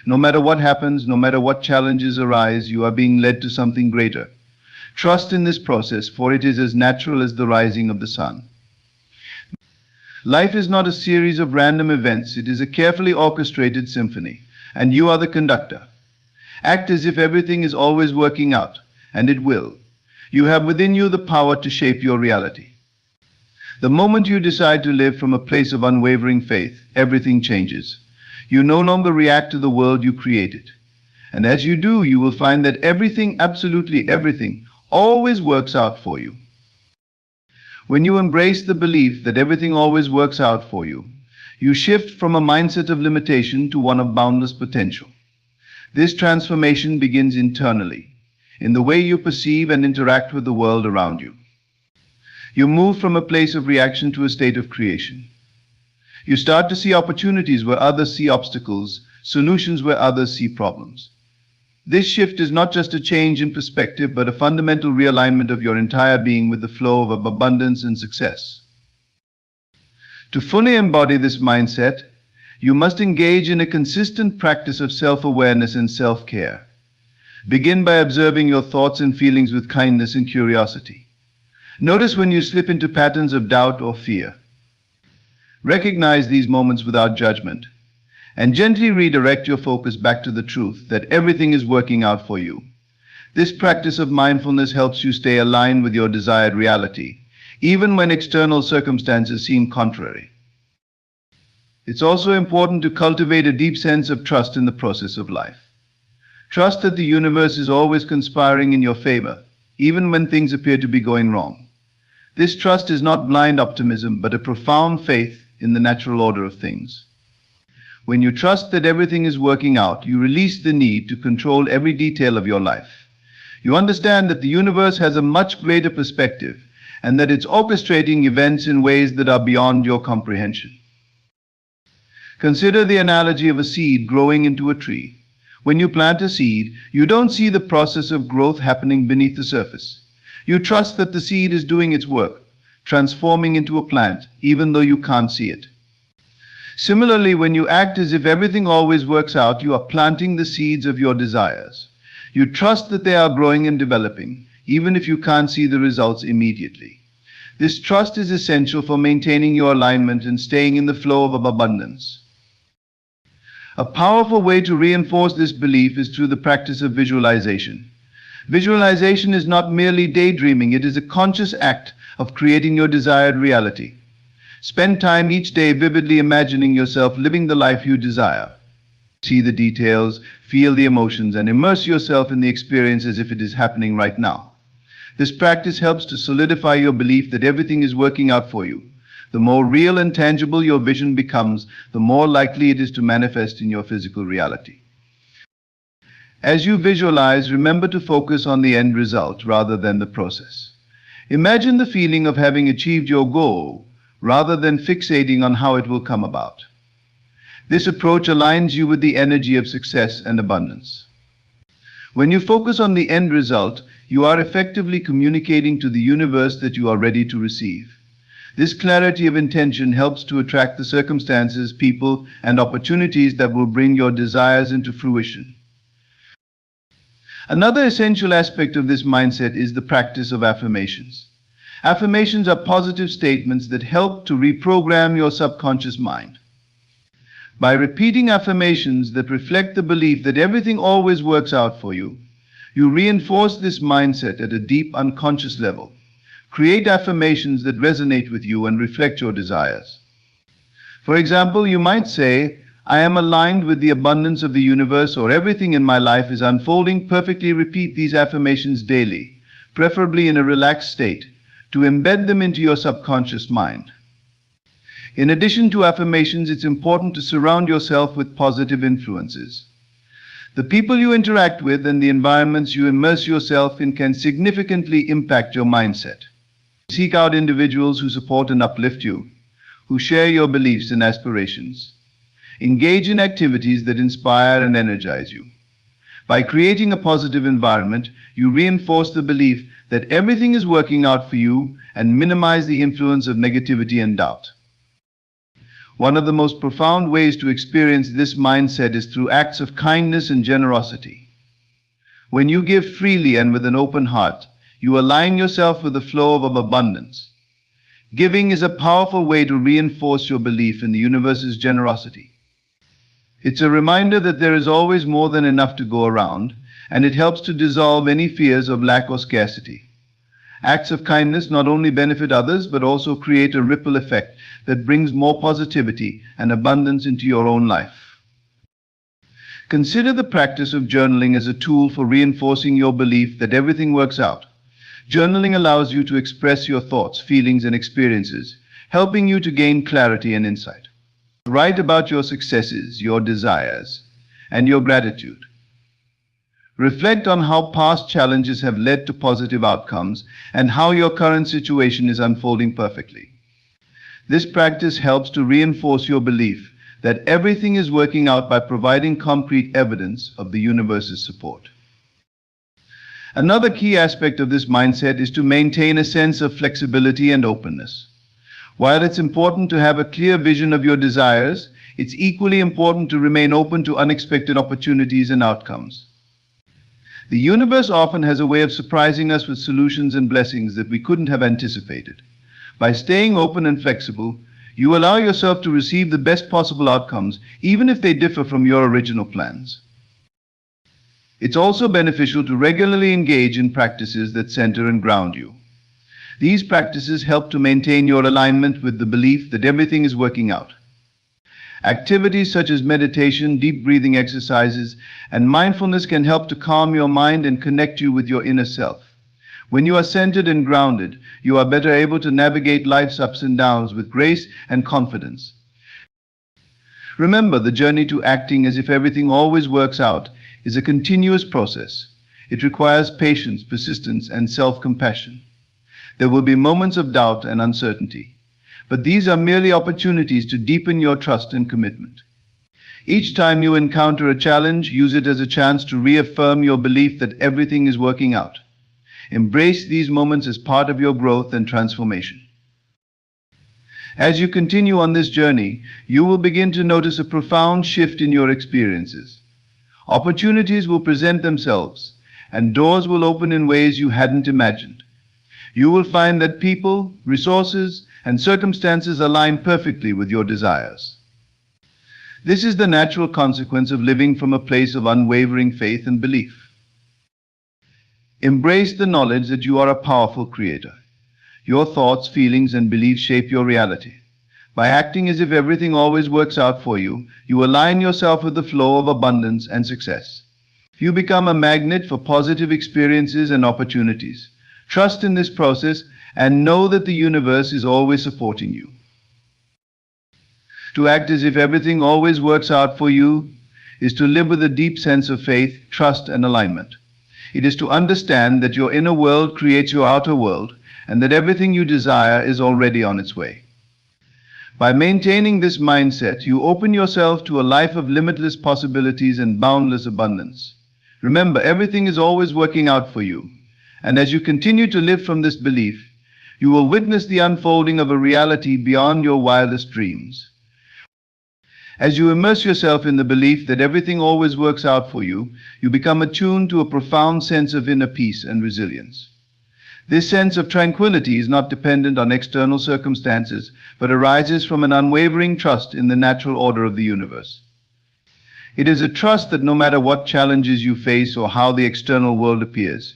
No matter what happens, no matter what challenges arise, you are being led to something greater. Trust in this process, for it is as natural as the rising of the sun. Life is not a series of random events. It is a carefully orchestrated symphony, and you are the conductor. Act as if everything is always working out, and it will. You have within you the power to shape your reality. The moment you decide to live from a place of unwavering faith, everything changes. You no longer react to the world you created. And as you do, you will find that everything, absolutely everything, always works out for you. When you embrace the belief that everything always works out for you, you shift from a mindset of limitation to one of boundless potential. This transformation begins internally, in the way you perceive and interact with the world around you. You move from a place of reaction to a state of creation. You start to see opportunities where others see obstacles, solutions where others see problems. This shift is not just a change in perspective, but a fundamental realignment of your entire being with the flow of abundance and success. To fully embody this mindset, you must engage in a consistent practice of self-awareness and self-care. Begin by observing your thoughts and feelings with kindness and curiosity. Notice when you slip into patterns of doubt or fear. Recognize these moments without judgment, and gently redirect your focus back to the truth that everything is working out for you. This practice of mindfulness helps you stay aligned with your desired reality, even when external circumstances seem contrary. It's also important to cultivate a deep sense of trust in the process of life. Trust that the universe is always conspiring in your favor, even when things appear to be going wrong. This trust is not blind optimism, but a profound faith in the natural order of things. When you trust that everything is working out, you release the need to control every detail of your life. You understand that the universe has a much greater perspective, and that it's orchestrating events in ways that are beyond your comprehension. Consider the analogy of a seed growing into a tree. When you plant a seed, you don't see the process of growth happening beneath the surface. You trust that the seed is doing its work, transforming into a plant, even though you can't see it. Similarly, when you act as if everything always works out, you are planting the seeds of your desires. You trust that they are growing and developing, even if you can't see the results immediately. This trust is essential for maintaining your alignment and staying in the flow of abundance. A powerful way to reinforce this belief is through the practice of visualization. Visualization is not merely daydreaming, it is a conscious act of creating your desired reality. Spend time each day vividly imagining yourself living the life you desire. See the details, feel the emotions, and immerse yourself in the experience as if it is happening right now. This practice helps to solidify your belief that everything is working out for you. The more real and tangible your vision becomes, the more likely it is to manifest in your physical reality. As you visualize, remember to focus on the end result rather than the process. Imagine the feeling of having achieved your goal, rather than fixating on how it will come about. This approach aligns you with the energy of success and abundance. When you focus on the end result, you are effectively communicating to the universe that you are ready to receive. This clarity of intention helps to attract the circumstances, people, and opportunities that will bring your desires into fruition. Another essential aspect of this mindset is the practice of affirmations. Affirmations are positive statements that help to reprogram your subconscious mind. By repeating affirmations that reflect the belief that everything always works out for you, you reinforce this mindset at a deep unconscious level. Create affirmations that resonate with you and reflect your desires. For example, you might say, I am aligned with the abundance of the universe, or everything in my life is unfolding perfectly. Repeat these affirmations daily, preferably in a relaxed state, to embed them into your subconscious mind. In addition to affirmations, it's important to surround yourself with positive influences. The people you interact with and the environments you immerse yourself in can significantly impact your mindset. Seek out individuals who support and uplift you, who share your beliefs and aspirations. Engage in activities that inspire and energize you. By creating a positive environment, you reinforce the belief that everything is working out for you and minimize the influence of negativity and doubt. One of the most profound ways to experience this mindset is through acts of kindness and generosity. When you give freely and with an open heart, you align yourself with the flow of abundance. Giving is a powerful way to reinforce your belief in the universe's generosity. It's a reminder that there is always more than enough to go around, and it helps to dissolve any fears of lack or scarcity. Acts of kindness not only benefit others, but also create a ripple effect that brings more positivity and abundance into your own life. Consider the practice of journaling as a tool for reinforcing your belief that everything works out. Journaling allows you to express your thoughts, feelings, and experiences, helping you to gain clarity and insight. Write about your successes, your desires, and your gratitude. Reflect on how past challenges have led to positive outcomes and how your current situation is unfolding perfectly. This practice helps to reinforce your belief that everything is working out by providing concrete evidence of the universe's support. Another key aspect of this mindset is to maintain a sense of flexibility and openness. While it's important to have a clear vision of your desires, it's equally important to remain open to unexpected opportunities and outcomes. The universe often has a way of surprising us with solutions and blessings that we couldn't have anticipated. By staying open and flexible, you allow yourself to receive the best possible outcomes, even if they differ from your original plans. It's also beneficial to regularly engage in practices that center and ground you. These practices help to maintain your alignment with the belief that everything is working out. Activities such as meditation, deep breathing exercises, and mindfulness can help to calm your mind and connect you with your inner self. When you are centered and grounded, you are better able to navigate life's ups and downs with grace and confidence. Remember, the journey to acting as if everything always works out is a continuous process. It requires patience, persistence, and self-compassion. There will be moments of doubt and uncertainty, but these are merely opportunities to deepen your trust and commitment. Each time you encounter a challenge, use it as a chance to reaffirm your belief that everything is working out. Embrace these moments as part of your growth and transformation. As you continue on this journey, you will begin to notice a profound shift in your experiences. Opportunities will present themselves, and doors will open in ways you hadn't imagined. You will find that people, resources, and circumstances align perfectly with your desires. This is the natural consequence of living from a place of unwavering faith and belief. Embrace the knowledge that you are a powerful creator. Your thoughts, feelings, and beliefs shape your reality. By acting as if everything always works out for you, you align yourself with the flow of abundance and success. You become a magnet for positive experiences and opportunities. Trust in this process and know that the universe is always supporting you. To act as if everything always works out for you is to live with a deep sense of faith, trust, and alignment. It is to understand that your inner world creates your outer world and that everything you desire is already on its way. By maintaining this mindset, you open yourself to a life of limitless possibilities and boundless abundance. Remember, everything is always working out for you, And as you continue to live from this belief, you will witness the unfolding of a reality beyond your wildest dreams. As you immerse yourself in the belief that everything always works out for you, you become attuned to a profound sense of inner peace and resilience. This sense of tranquility is not dependent on external circumstances, but arises from an unwavering trust in the natural order of the universe. It is a trust that no matter what challenges you face or how the external world appears,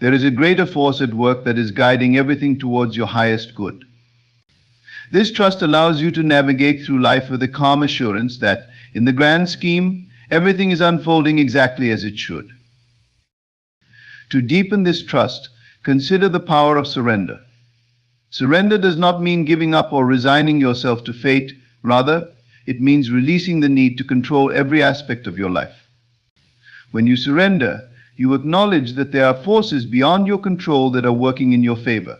there is a greater force at work that is guiding everything towards your highest good. This trust allows you to navigate through life with a calm assurance that, in the grand scheme, everything is unfolding exactly as it should. To deepen this trust, consider the power of surrender. Surrender does not mean giving up or resigning yourself to fate. Rather, it means releasing the need to control every aspect of your life. When you surrender, you acknowledge that there are forces beyond your control that are working in your favor.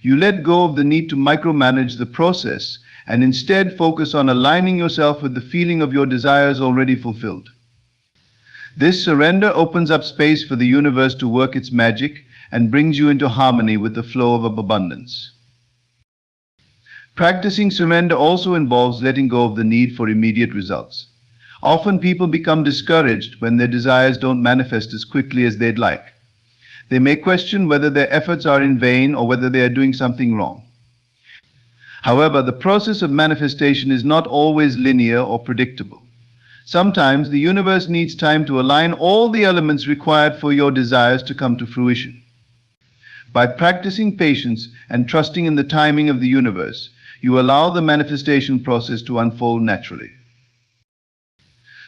You let go of the need to micromanage the process and instead focus on aligning yourself with the feeling of your desires already fulfilled. This surrender opens up space for the universe to work its magic and brings you into harmony with the flow of abundance. Practicing surrender also involves letting go of the need for immediate results. Often people become discouraged when their desires don't manifest as quickly as they'd like. They may question whether their efforts are in vain or whether they are doing something wrong. However, the process of manifestation is not always linear or predictable. Sometimes the universe needs time to align all the elements required for your desires to come to fruition. By practicing patience and trusting in the timing of the universe, you allow the manifestation process to unfold naturally.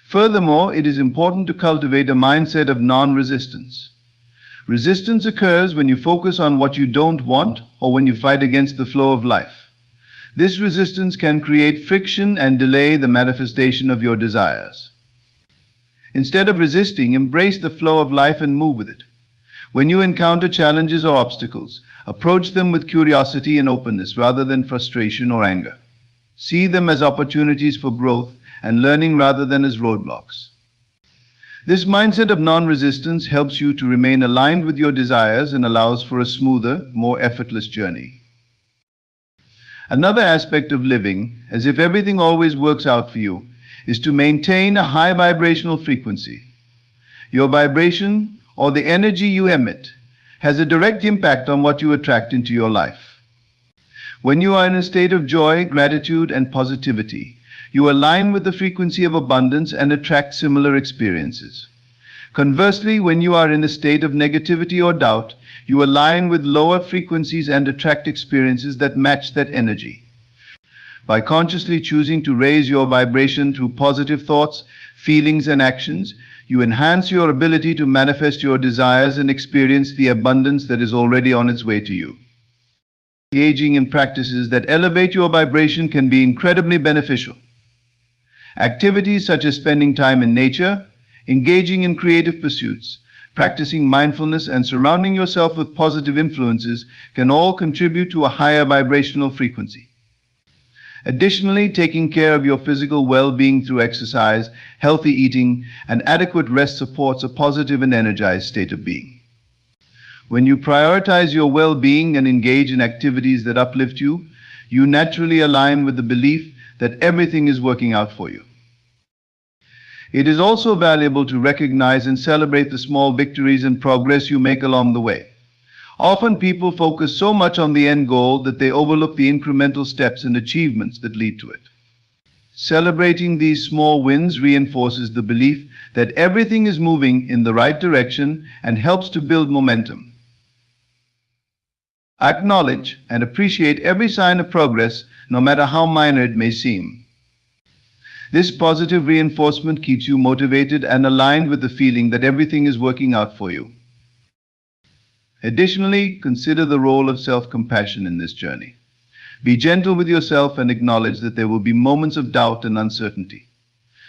Furthermore, it is important to cultivate a mindset of non-resistance. Resistance occurs when you focus on what you don't want or when you fight against the flow of life. This resistance can create friction and delay the manifestation of your desires. Instead of resisting, embrace the flow of life and move with it. When you encounter challenges or obstacles, approach them with curiosity and openness rather than frustration or anger. See them as opportunities for growth and learning rather than as roadblocks. This mindset of non-resistance helps you to remain aligned with your desires and allows for a smoother, more effortless journey. Another aspect of living, as if everything always works out for you, is to maintain a high vibrational frequency. Your vibration, or the energy you emit, has a direct impact on what you attract into your life. When you are in a state of joy, gratitude, and positivity, you align with the frequency of abundance and attract similar experiences. Conversely, when you are in a state of negativity or doubt, you align with lower frequencies and attract experiences that match that energy. By consciously choosing to raise your vibration through positive thoughts, feelings, and actions, you enhance your ability to manifest your desires and experience the abundance that is already on its way to you. Engaging in practices that elevate your vibration can be incredibly beneficial. Activities such as spending time in nature, engaging in creative pursuits, practicing mindfulness, and surrounding yourself with positive influences can all contribute to a higher vibrational frequency. Additionally, taking care of your physical well-being through exercise, healthy eating, and adequate rest supports a positive and energized state of being. When you prioritize your well-being and engage in activities that uplift you, you naturally align with the belief that everything is working out for you. It is also valuable to recognize and celebrate the small victories and progress you make along the way. Often people focus so much on the end goal that they overlook the incremental steps and achievements that lead to it. Celebrating these small wins reinforces the belief that everything is moving in the right direction and helps to build momentum. Acknowledge and appreciate every sign of progress, no matter how minor it may seem. This positive reinforcement keeps you motivated and aligned with the feeling that everything is working out for you. Additionally, consider the role of self-compassion in this journey. Be gentle with yourself and acknowledge that there will be moments of doubt and uncertainty.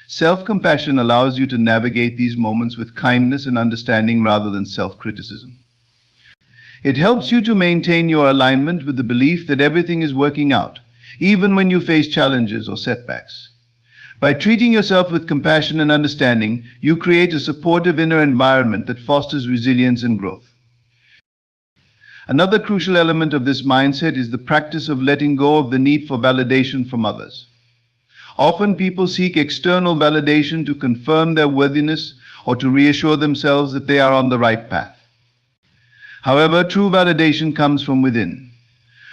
Self-compassion allows you to navigate these moments with kindness and understanding rather than self-criticism. It helps you to maintain your alignment with the belief that everything is working out, even when you face challenges or setbacks. By treating yourself with compassion and understanding, you create a supportive inner environment that fosters resilience and growth. Another crucial element of this mindset is the practice of letting go of the need for validation from others. Often people seek external validation to confirm their worthiness or to reassure themselves that they are on the right path. However, true validation comes from within.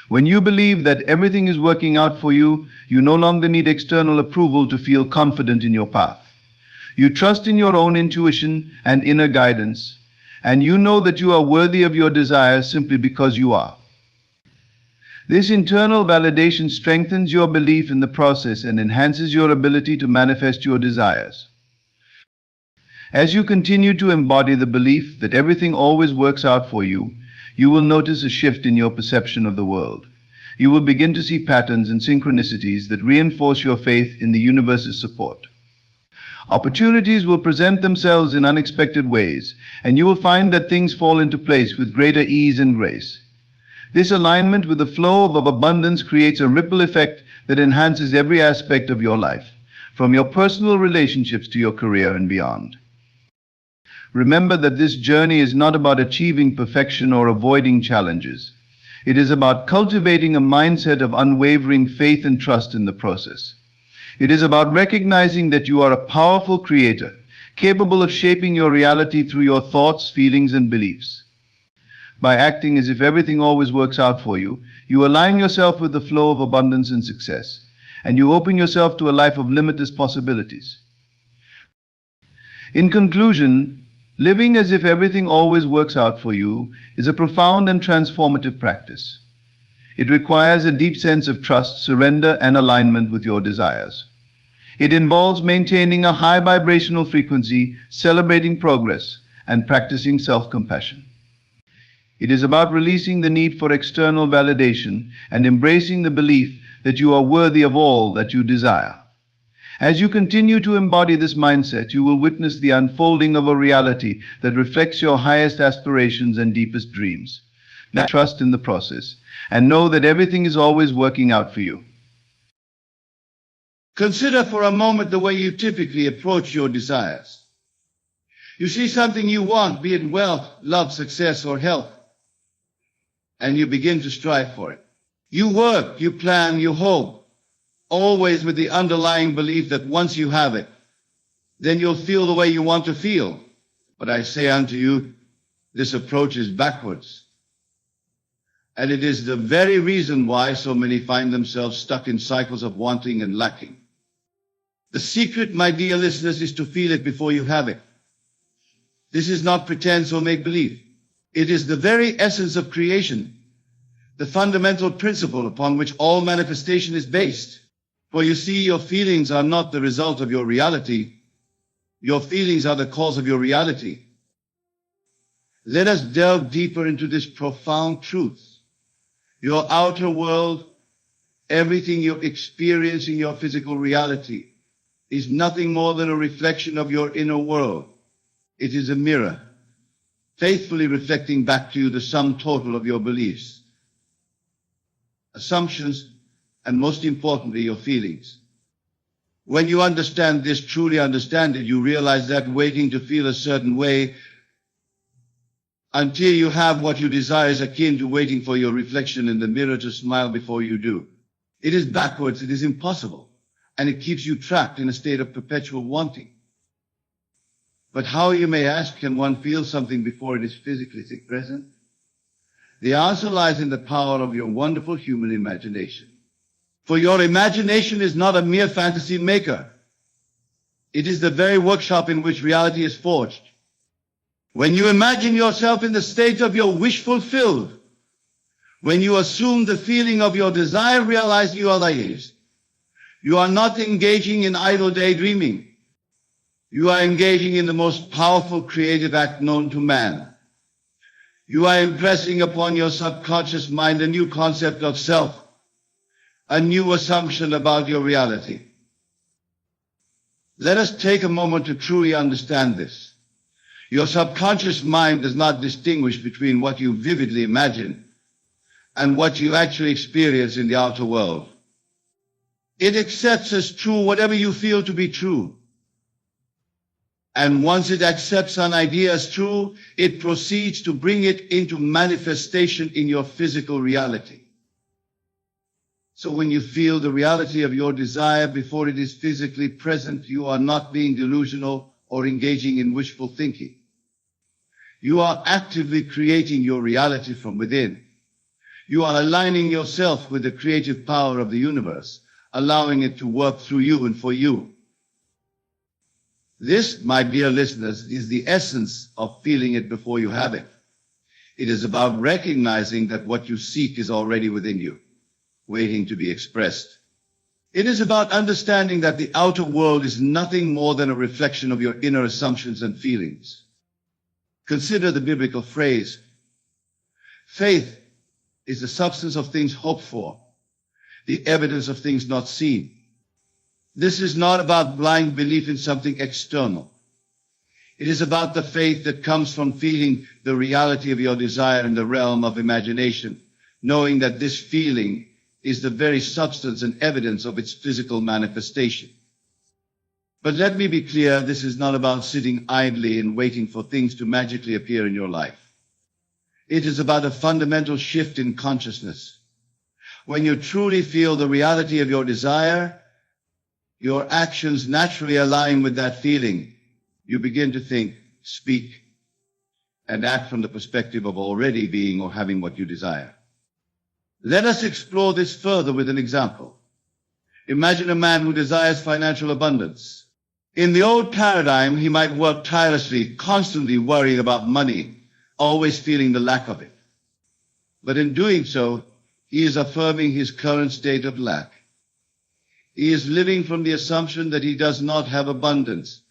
When you believe that everything is working out for you, you no longer need external approval to feel confident in your path. You trust in your own intuition and inner guidance, and you know that you are worthy of your desires simply because you are. This internal validation strengthens your belief in the process and enhances your ability to manifest your desires. As you continue to embody the belief that everything always works out for you, you will notice a shift in your perception of the world. You will begin to see patterns and synchronicities that reinforce your faith in the universe's support. Opportunities will present themselves in unexpected ways, and you will find that things fall into place with greater ease and grace. This alignment with the flow of abundance creates a ripple effect that enhances every aspect of your life, from your personal relationships to your career and beyond. Remember that this journey is not about achieving perfection or avoiding challenges. It is about cultivating a mindset of unwavering faith and trust in the process. It is about recognizing that you are a powerful creator, capable of shaping your reality through your thoughts, feelings, and beliefs. By acting as if everything always works out for you, you align yourself with the flow of abundance and success, and you open yourself to a life of limitless possibilities. In conclusion, living as if everything always works out for you is a profound and transformative practice. It requires a deep sense of trust, surrender, and alignment with your desires. It involves maintaining a high vibrational frequency, celebrating progress, and practicing self-compassion. It is about releasing the need for external validation and embracing the belief that you are worthy of all that you desire. As you continue to embody this mindset, you will witness the unfolding of a reality that reflects your highest aspirations and deepest dreams. Now, trust in the process and know that everything is always working out for you. Consider for a moment the way you typically approach your desires. You see something you want, be it wealth, love, success, or health, and you begin to strive for it. You work, you plan, you hope, always with the underlying belief that once you have it, then you'll feel the way you want to feel. But I say unto you, this approach is backwards. And it is the very reason why so many find themselves stuck in cycles of wanting and lacking. The secret, my dear listeners, is to feel it before you have it. This is not pretense or make-believe. It is the very essence of creation, the fundamental principle upon which all manifestation is based. For you see, your feelings are not the result of your reality. Your feelings are the cause of your reality. Let us delve deeper into this profound truth. Your outer world, everything you experience in your physical reality, is nothing more than a reflection of your inner world. It is a mirror, faithfully reflecting back to you the sum total of your beliefs, assumptions, and most importantly, your feelings. When you understand this, truly understand it, you realize that waiting to feel a certain way until you have what you desire is akin to waiting for your reflection in the mirror to smile before you do. It is backwards, it is impossible, and it keeps you trapped in a state of perpetual wanting. But how, you may ask, can one feel something before it is physically present? The answer lies in the power of your wonderful human imagination. For your imagination is not a mere fantasy maker. It is the very workshop in which reality is forged. When you imagine yourself in the state of your wish fulfilled, when you assume the feeling of your desire realized, you are not engaging in idle daydreaming. You are engaging in the most powerful creative act known to man. You are impressing upon your subconscious mind a new concept of self, a new assumption about your reality. Let us take a moment to truly understand this. Your subconscious mind does not distinguish between what you vividly imagine and what you actually experience in the outer world. It accepts as true whatever you feel to be true. And once it accepts an idea as true, it proceeds to bring it into manifestation in your physical reality. So when you feel the reality of your desire before it is physically present, you are not being delusional or engaging in wishful thinking. You are actively creating your reality from within. You are aligning yourself with the creative power of the universe, allowing it to work through you and for you. This, my dear listeners, is the essence of feeling it before you have it. It is about recognizing that what you seek is already within you, waiting to be expressed. It is about understanding that the outer world is nothing more than a reflection of your inner assumptions and feelings. Consider the biblical phrase, faith is the substance of things hoped for, the evidence of things not seen. This is not about blind belief in something external. It is about the faith that comes from feeling the reality of your desire in the realm of imagination, knowing that this feeling is the very substance and evidence of its physical manifestation. But let me be clear, this is not about sitting idly and waiting for things to magically appear in your life. It is about a fundamental shift in consciousness. When you truly feel the reality of your desire, your actions naturally align with that feeling. You begin to think, speak, and act from the perspective of already being or having what you desire. Let us explore this further with an example. Imagine a man who desires financial abundance. In the old paradigm, he might work tirelessly, constantly worrying about money, always feeling the lack of it. But in doing so, he is affirming his current state of lack. He is living from the assumption that he does not have abundance.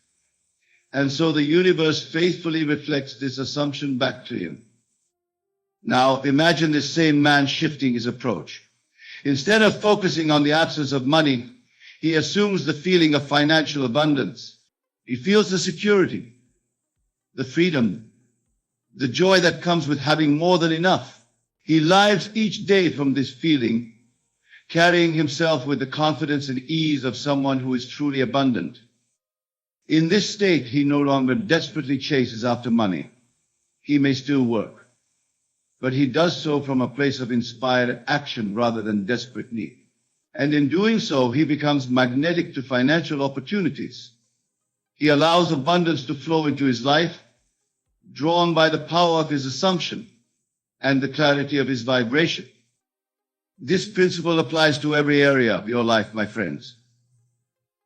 And so the universe faithfully reflects this assumption back to him. Now imagine this same man shifting his approach. Instead of focusing on the absence of money, he assumes the feeling of financial abundance. He feels the security, the freedom, the joy that comes with having more than enough. He lives each day from this feeling, carrying himself with the confidence and ease of someone who is truly abundant. In this state, he no longer desperately chases after money. He may still work, but he does so from a place of inspired action rather than desperate need. And in doing so, he becomes magnetic to financial opportunities. He allows abundance to flow into his life, drawn by the power of his assumption and the clarity of his vibration. This principle applies to every area of your life, my friends.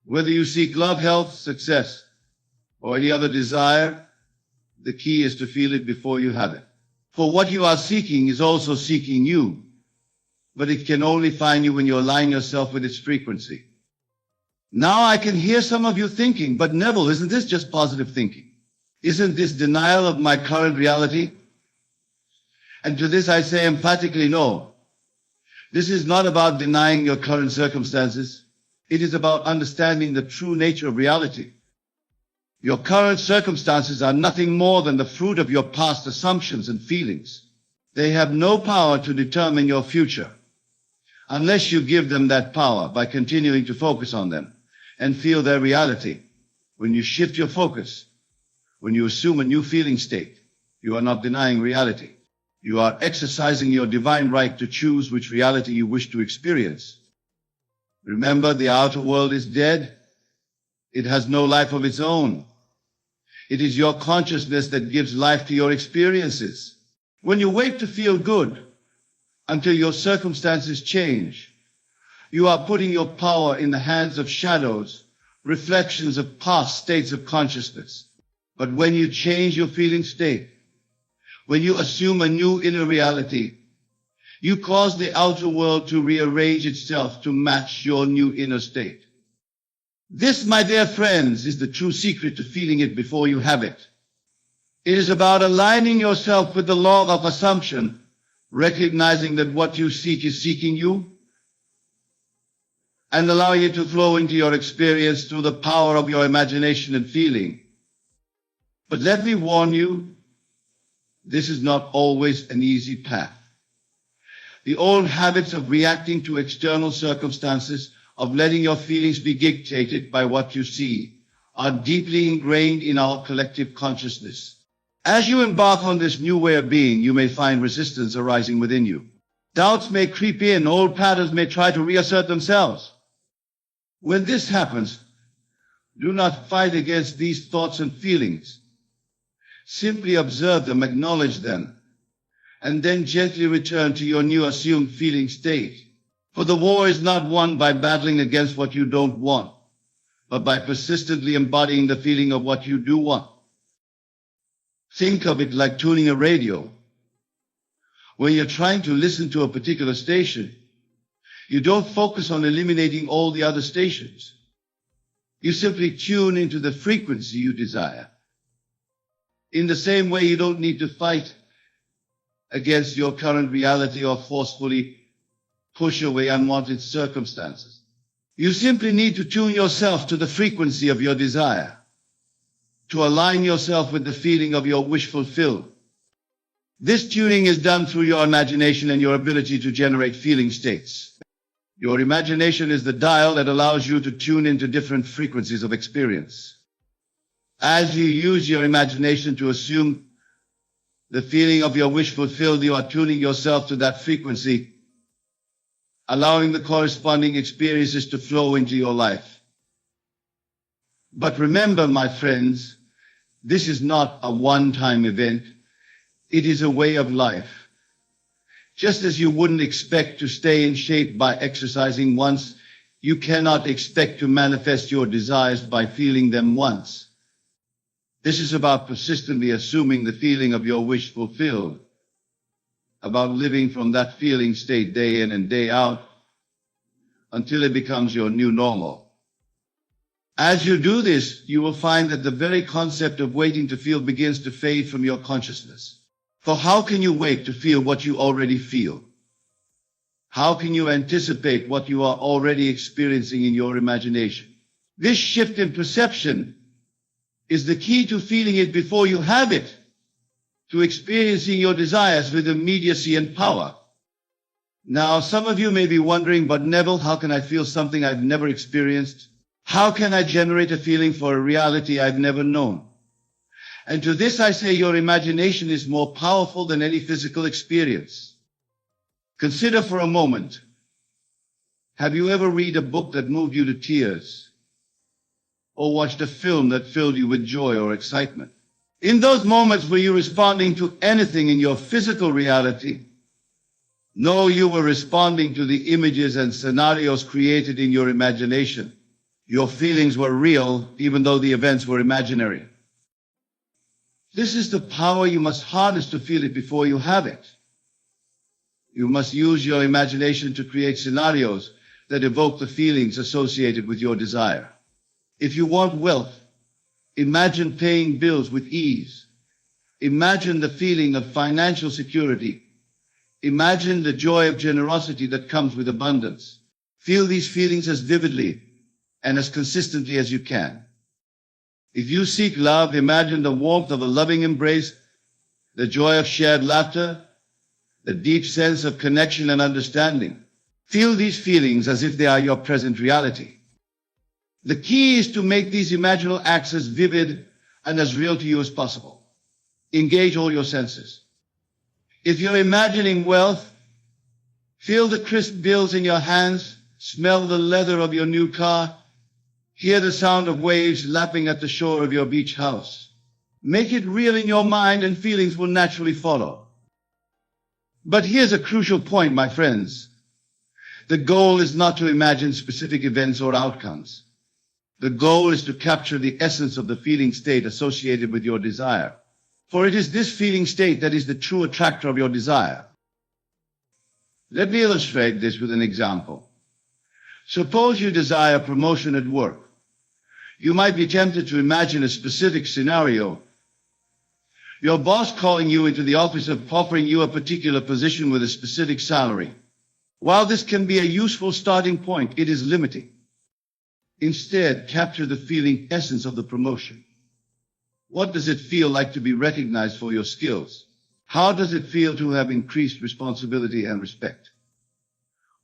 Whether you seek love, health, success, or any other desire, the key is to feel it before you have it. For what you are seeking is also seeking you, but it can only find you when you align yourself with its frequency. Now I can hear some of you thinking, but Neville, isn't this just positive thinking? Isn't this denial of my current reality? And to this I say emphatically no. This is not about denying your current circumstances. It is about understanding the true nature of reality. Your current circumstances are nothing more than the fruit of your past assumptions and feelings. They have no power to determine your future, unless you give them that power by continuing to focus on them and feel their reality. When you shift your focus, when you assume a new feeling state, you are not denying reality. You are exercising your divine right to choose which reality you wish to experience. Remember, the outer world is dead. It has no life of its own. It is your consciousness that gives life to your experiences. When you wait to feel good until your circumstances change, you are putting your power in the hands of shadows, reflections of past states of consciousness. But when you change your feeling state, when you assume a new inner reality, you cause the outer world to rearrange itself to match your new inner state. This, my dear friends, is the true secret to feeling it before you have it. It is about aligning yourself with the law of assumption, recognizing that what you seek is seeking you, and allowing it to flow into your experience through the power of your imagination and feeling. But let me warn you, this is not always an easy path. The old habits of reacting to external circumstances, of letting your feelings be dictated by what you see, are deeply ingrained in our collective consciousness. As you embark on this new way of being, you may find resistance arising within you. Doubts may creep in, old patterns may try to reassert themselves. When this happens, do not fight against these thoughts and feelings. Simply observe them, acknowledge them, and then gently return to your new assumed feeling state. For the war is not won by battling against what you don't want, but by persistently embodying the feeling of what you do want. Think of it like tuning a radio. When you're trying to listen to a particular station, you don't focus on eliminating all the other stations. You simply tune into the frequency you desire. In the same way, you don't need to fight against your current reality or forcefully push away unwanted circumstances. You simply need to tune yourself to the frequency of your desire, to align yourself with the feeling of your wish fulfilled. This tuning is done through your imagination and your ability to generate feeling states. Your imagination is the dial that allows you to tune into different frequencies of experience. As you use your imagination to assume the feeling of your wish fulfilled, you are tuning yourself to that frequency, allowing the corresponding experiences to flow into your life. But remember, my friends, this is not a one-time event. It is a way of life. Just as you wouldn't expect to stay in shape by exercising once, you cannot expect to manifest your desires by feeling them once. This is about persistently assuming the feeling of your wish fulfilled, about living from that feeling state day in and day out until it becomes your new normal. As you do this, you will find that the very concept of waiting to feel begins to fade from your consciousness. For how can you wait to feel what you already feel? How can you anticipate what you are already experiencing in your imagination? This shift in perception is the key to feeling it before you have it, to experiencing your desires with immediacy and power. Now, some of you may be wondering, but Neville, how can I feel something I've never experienced? How can I generate a feeling for a reality I've never known? And to this I say, your imagination is more powerful than any physical experience. Consider for a moment, have you ever read a book that moved you to tears? Or watched a film that filled you with joy or excitement? In those moments, were you responding to anything in your physical reality? No, you were responding to the images and scenarios created in your imagination. Your feelings were real, even though the events were imaginary. This is the power you must harness to feel it before you have it. You must use your imagination to create scenarios that evoke the feelings associated with your desire. If you want wealth, imagine paying bills with ease. Imagine the feeling of financial security. Imagine the joy of generosity that comes with abundance. Feel these feelings as vividly and as consistently as you can. If you seek love, imagine the warmth of a loving embrace, the joy of shared laughter, the deep sense of connection and understanding. Feel these feelings as if they are your present reality. The key is to make these imaginal acts as vivid and as real to you as possible. Engage all your senses. If you're imagining wealth, feel the crisp bills in your hands, smell the leather of your new car, hear the sound of waves lapping at the shore of your beach house. Make it real in your mind and feelings will naturally follow. But here's a crucial point, my friends. The goal is not to imagine specific events or outcomes. The goal is to capture the essence of the feeling state associated with your desire. For it is this feeling state that is the true attractor of your desire. Let me illustrate this with an example. Suppose you desire promotion at work. You might be tempted to imagine a specific scenario. Your boss calling you into the office and offering you a particular position with a specific salary. While this can be a useful starting point, it is limiting. Instead, capture the feeling essence of the promotion. What does it feel like to be recognized for your skills? How does it feel to have increased responsibility and respect?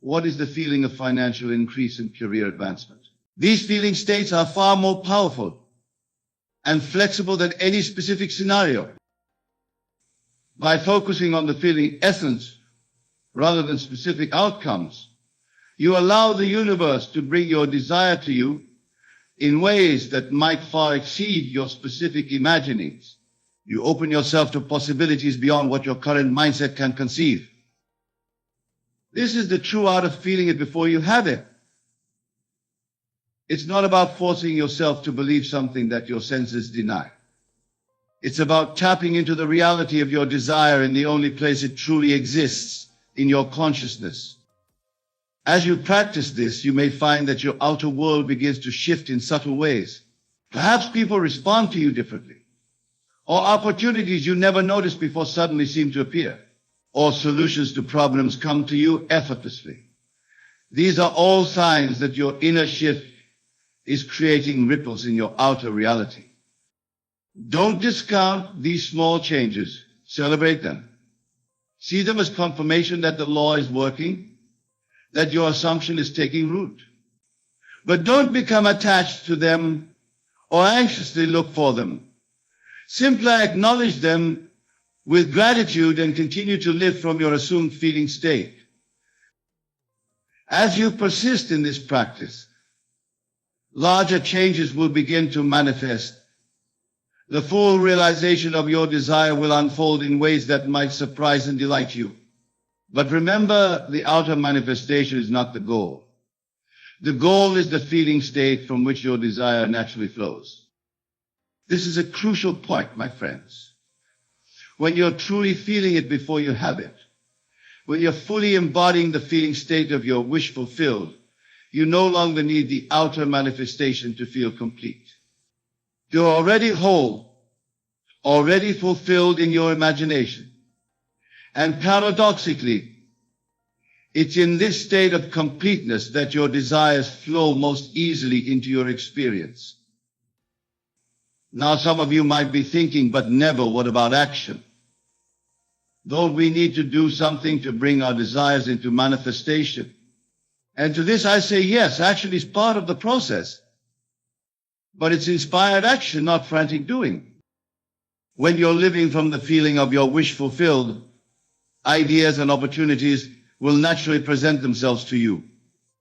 What is the feeling of financial increase and career advancement? These feeling states are far more powerful and flexible than any specific scenario. By focusing on the feeling essence rather than specific outcomes, you allow the universe to bring your desire to you in ways that might far exceed your specific imaginings. You open yourself to possibilities beyond what your current mindset can conceive. This is the true art of feeling it before you have it. It's not about forcing yourself to believe something that your senses deny. It's about tapping into the reality of your desire in the only place it truly exists, in your consciousness. As you practice this, you may find that your outer world begins to shift in subtle ways. Perhaps people respond to you differently, or opportunities you never noticed before suddenly seem to appear, or solutions to problems come to you effortlessly. These are all signs that your inner shift is creating ripples in your outer reality. Don't discount these small changes. Celebrate them. See them as confirmation that the law is working, that your assumption is taking root. But don't become attached to them or anxiously look for them. Simply acknowledge them with gratitude and continue to live from your assumed feeling state. As you persist in this practice, larger changes will begin to manifest. The full realization of your desire will unfold in ways that might surprise and delight you. But remember, the outer manifestation is not the goal. The goal is the feeling state from which your desire naturally flows. This is a crucial point, my friends. When you're truly feeling it before you have it, when you're fully embodying the feeling state of your wish fulfilled, you no longer need the outer manifestation to feel complete. You're already whole, already fulfilled in your imagination. And paradoxically, it's in this state of completeness that your desires flow most easily into your experience. Now, some of you might be thinking, but Neville, what about action? Don't we need to do something to bring our desires into manifestation? And to this I say, yes, action is part of the process. But it's inspired action, not frantic doing. When you're living from the feeling of your wish fulfilled, ideas and opportunities will naturally present themselves to you.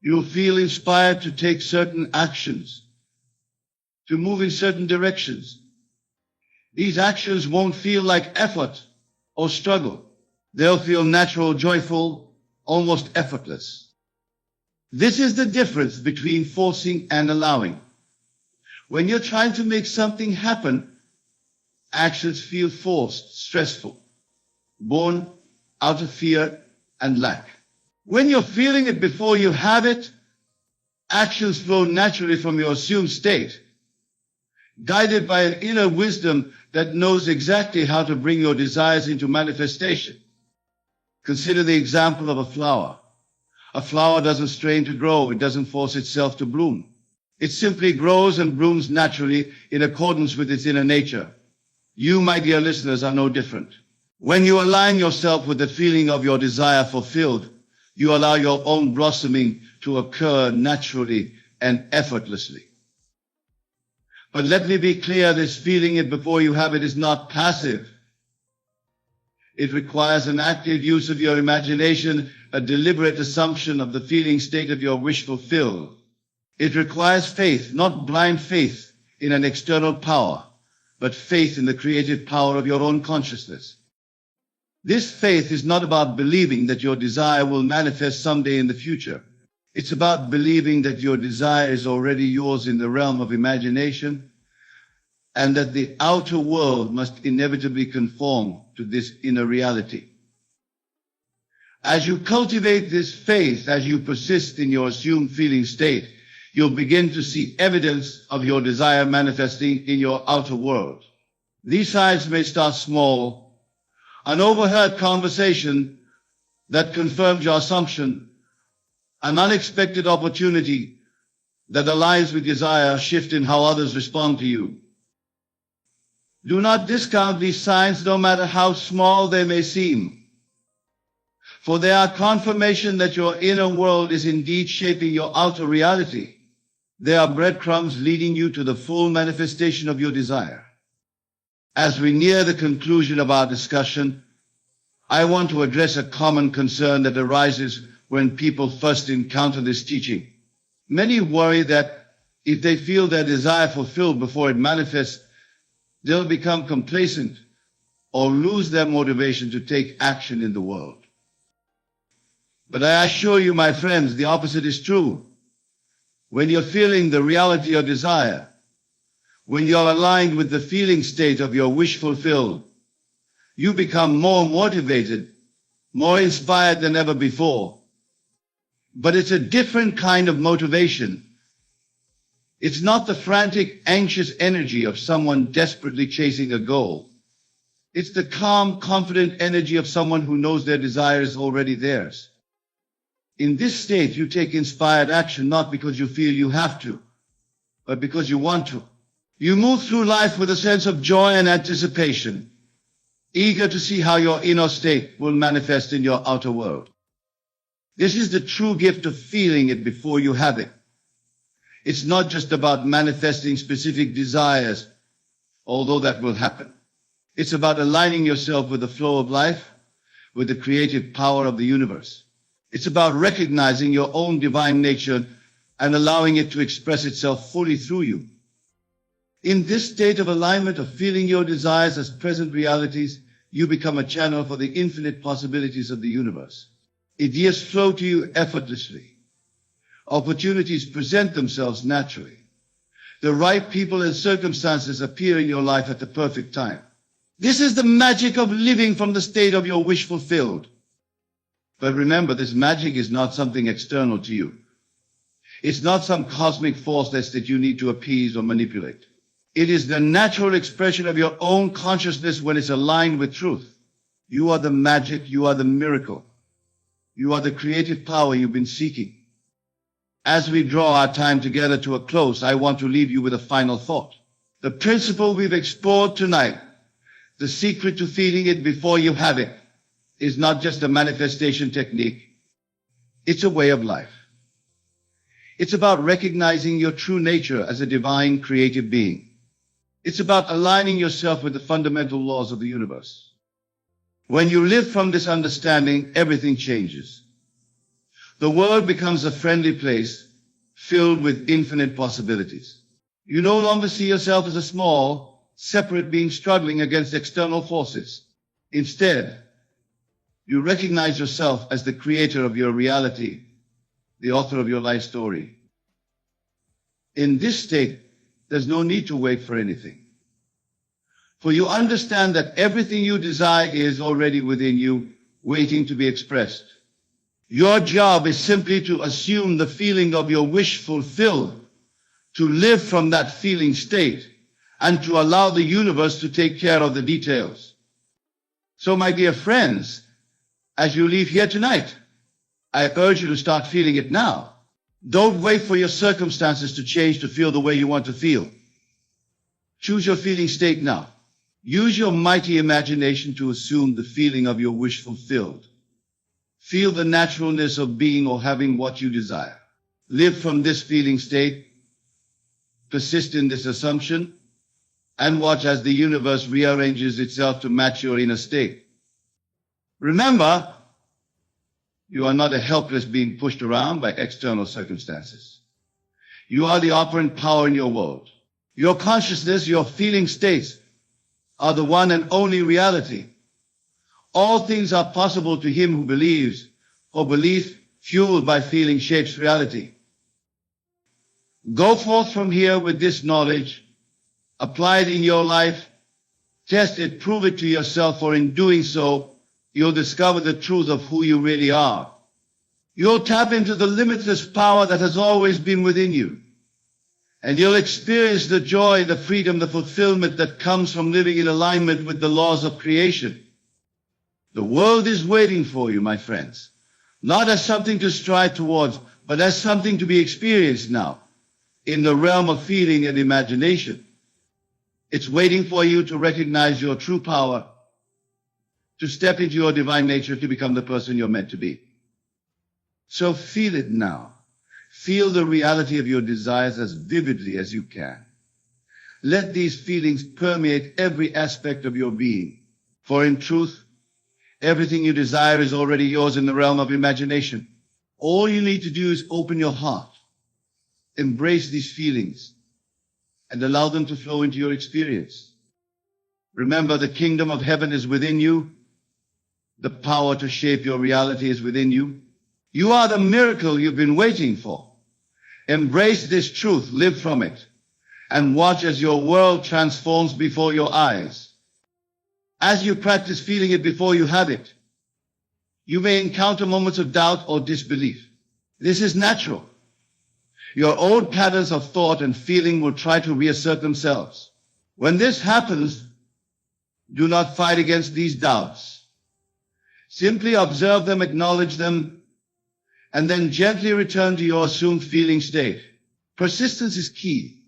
You'll feel inspired to take certain actions, to move in certain directions. These actions won't feel like effort or struggle. They'll feel natural, joyful, almost effortless. This is the difference between forcing and allowing. When you're trying to make something happen, actions feel forced, stressful, born out of fear and lack. When you're feeling it before you have it, actions flow naturally from your assumed state, guided by an inner wisdom that knows exactly how to bring your desires into manifestation. Consider the example of a flower. A flower doesn't strain to grow. It doesn't force itself to bloom. It simply grows and blooms naturally in accordance with its inner nature. You, my dear listeners, are no different. When you align yourself with the feeling of your desire fulfilled, you allow your own blossoming to occur naturally and effortlessly. But let me be clear, this feeling it before you have it is not passive. It requires an active use of your imagination, a deliberate assumption of the feeling state of your wish fulfilled. It requires faith, not blind faith in an external power, but faith in the creative power of your own consciousness. This faith is not about believing that your desire will manifest someday in the future. It's about believing that your desire is already yours in the realm of imagination, and that the outer world must inevitably conform to this inner reality. As you cultivate this faith, as you persist in your assumed feeling state, you'll begin to see evidence of your desire manifesting in your outer world. These signs may start small. An overheard conversation that confirms your assumption, an unexpected opportunity that aligns with desire, a shift in how others respond to you. Do not discount these signs, no matter how small they may seem, for they are confirmation that your inner world is indeed shaping your outer reality. They are breadcrumbs leading you to the full manifestation of your desire. As we near the conclusion of our discussion, I want to address a common concern that arises when people first encounter this teaching. Many worry that if they feel their desire fulfilled before it manifests, they'll become complacent or lose their motivation to take action in the world. But I assure you, my friends, the opposite is true. When you're feeling the reality of desire, when you're aligned with the feeling state of your wish fulfilled, you become more motivated, more inspired than ever before. But it's a different kind of motivation. It's not the frantic, anxious energy of someone desperately chasing a goal. It's the calm, confident energy of someone who knows their desire is already theirs. In this state, you take inspired action not because you feel you have to, but because you want to. You move through life with a sense of joy and anticipation, eager to see how your inner state will manifest in your outer world. This is the true gift of feeling it before you have it. It's not just about manifesting specific desires, although that will happen. It's about aligning yourself with the flow of life, with the creative power of the universe. It's about recognizing your own divine nature and allowing it to express itself fully through you. In this state of alignment of feeling your desires as present realities, you become a channel for the infinite possibilities of the universe. Ideas flow to you effortlessly. Opportunities present themselves naturally. The right people and circumstances appear in your life at the perfect time. This is the magic of living from the state of your wish fulfilled. But remember, this magic is not something external to you. It's not some cosmic force that you need to appease or manipulate. It is the natural expression of your own consciousness when it's aligned with truth. You are the magic, you are the miracle. You are the creative power you've been seeking. As we draw our time together to a close, I want to leave you with a final thought. The principle we've explored tonight, the secret to feeling it before you have it, is not just a manifestation technique. It's a way of life. It's about recognizing your true nature as a divine creative being. It's about aligning yourself with the fundamental laws of the universe. When you live from this understanding, everything changes. The world becomes a friendly place filled with infinite possibilities. You no longer see yourself as a small, separate being struggling against external forces. Instead, you recognize yourself as the creator of your reality, the author of your life story. In this state, there's no need to wait for anything. For you understand that everything you desire is already within you, waiting to be expressed. Your job is simply to assume the feeling of your wish fulfilled, to live from that feeling state, and to allow the universe to take care of the details. So, my dear friends, as you leave here tonight, I urge you to start feeling it now. Don't wait for your circumstances to change to feel the way you want to feel. Choose your feeling state now. Use your mighty imagination to assume the feeling of your wish fulfilled. Feel the naturalness of being or having what you desire. Live from this feeling state. Persist in this assumption and watch as the universe rearranges itself to match your inner state. Remember, you are not a helpless being pushed around by external circumstances. You are the operant power in your world. Your consciousness, your feeling states are the one and only reality. All things are possible to him who believes, for belief fueled by feeling shapes reality. Go forth from here with this knowledge, apply it in your life, test it, prove it to yourself, for in doing so, you'll discover the truth of who you really are. You'll tap into the limitless power that has always been within you. And you'll experience the joy, the freedom, the fulfillment that comes from living in alignment with the laws of creation. The world is waiting for you, my friends, not as something to strive towards, but as something to be experienced now, in the realm of feeling and imagination. It's waiting for you to recognize your true power, to step into your divine nature, to become the person you're meant to be. So feel it now. Feel the reality of your desires as vividly as you can. Let these feelings permeate every aspect of your being. For in truth, everything you desire is already yours in the realm of imagination. All you need to do is open your heart, embrace these feelings, and allow them to flow into your experience. Remember, the kingdom of heaven is within you. The power to shape your reality is within you. You are the miracle you've been waiting for. Embrace this truth, live from it, and watch as your world transforms before your eyes. As you practice feeling it before you have it, you may encounter moments of doubt or disbelief. This is natural. Your old patterns of thought and feeling will try to reassert themselves. When this happens, do not fight against these doubts. Simply observe them, acknowledge them, and then gently return to your assumed feeling state. Persistence is key.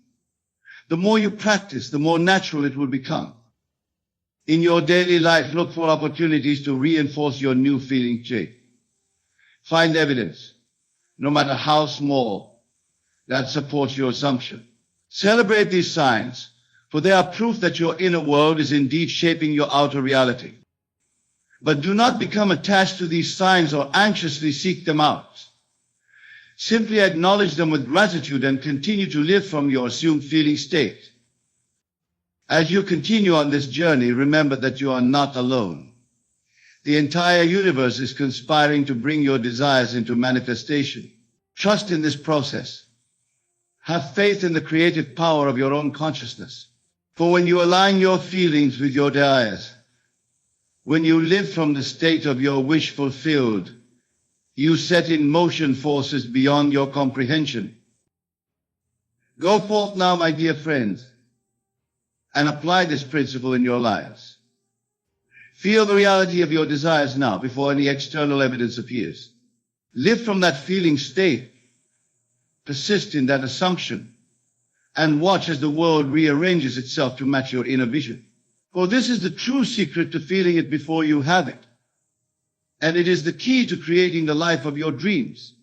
The more you practice, the more natural it will become. In your daily life, look for opportunities to reinforce your new feeling state. Find evidence, no matter how small, that supports your assumption. Celebrate these signs, for they are proof that your inner world is indeed shaping your outer reality. But do not become attached to these signs or anxiously seek them out. Simply acknowledge them with gratitude and continue to live from your assumed feeling state. As you continue on this journey, remember that you are not alone. The entire universe is conspiring to bring your desires into manifestation. Trust in this process. Have faith in the creative power of your own consciousness. For when you align your feelings with your desires, when you live from the state of your wish fulfilled, you set in motion forces beyond your comprehension. Go forth now, my dear friends, and apply this principle in your lives. Feel the reality of your desires now before any external evidence appears. Live from that feeling state. Persist in that assumption and watch as the world rearranges itself to match your inner vision. For this is the true secret to feeling it before you have it. And it is the key to creating the life of your dreams.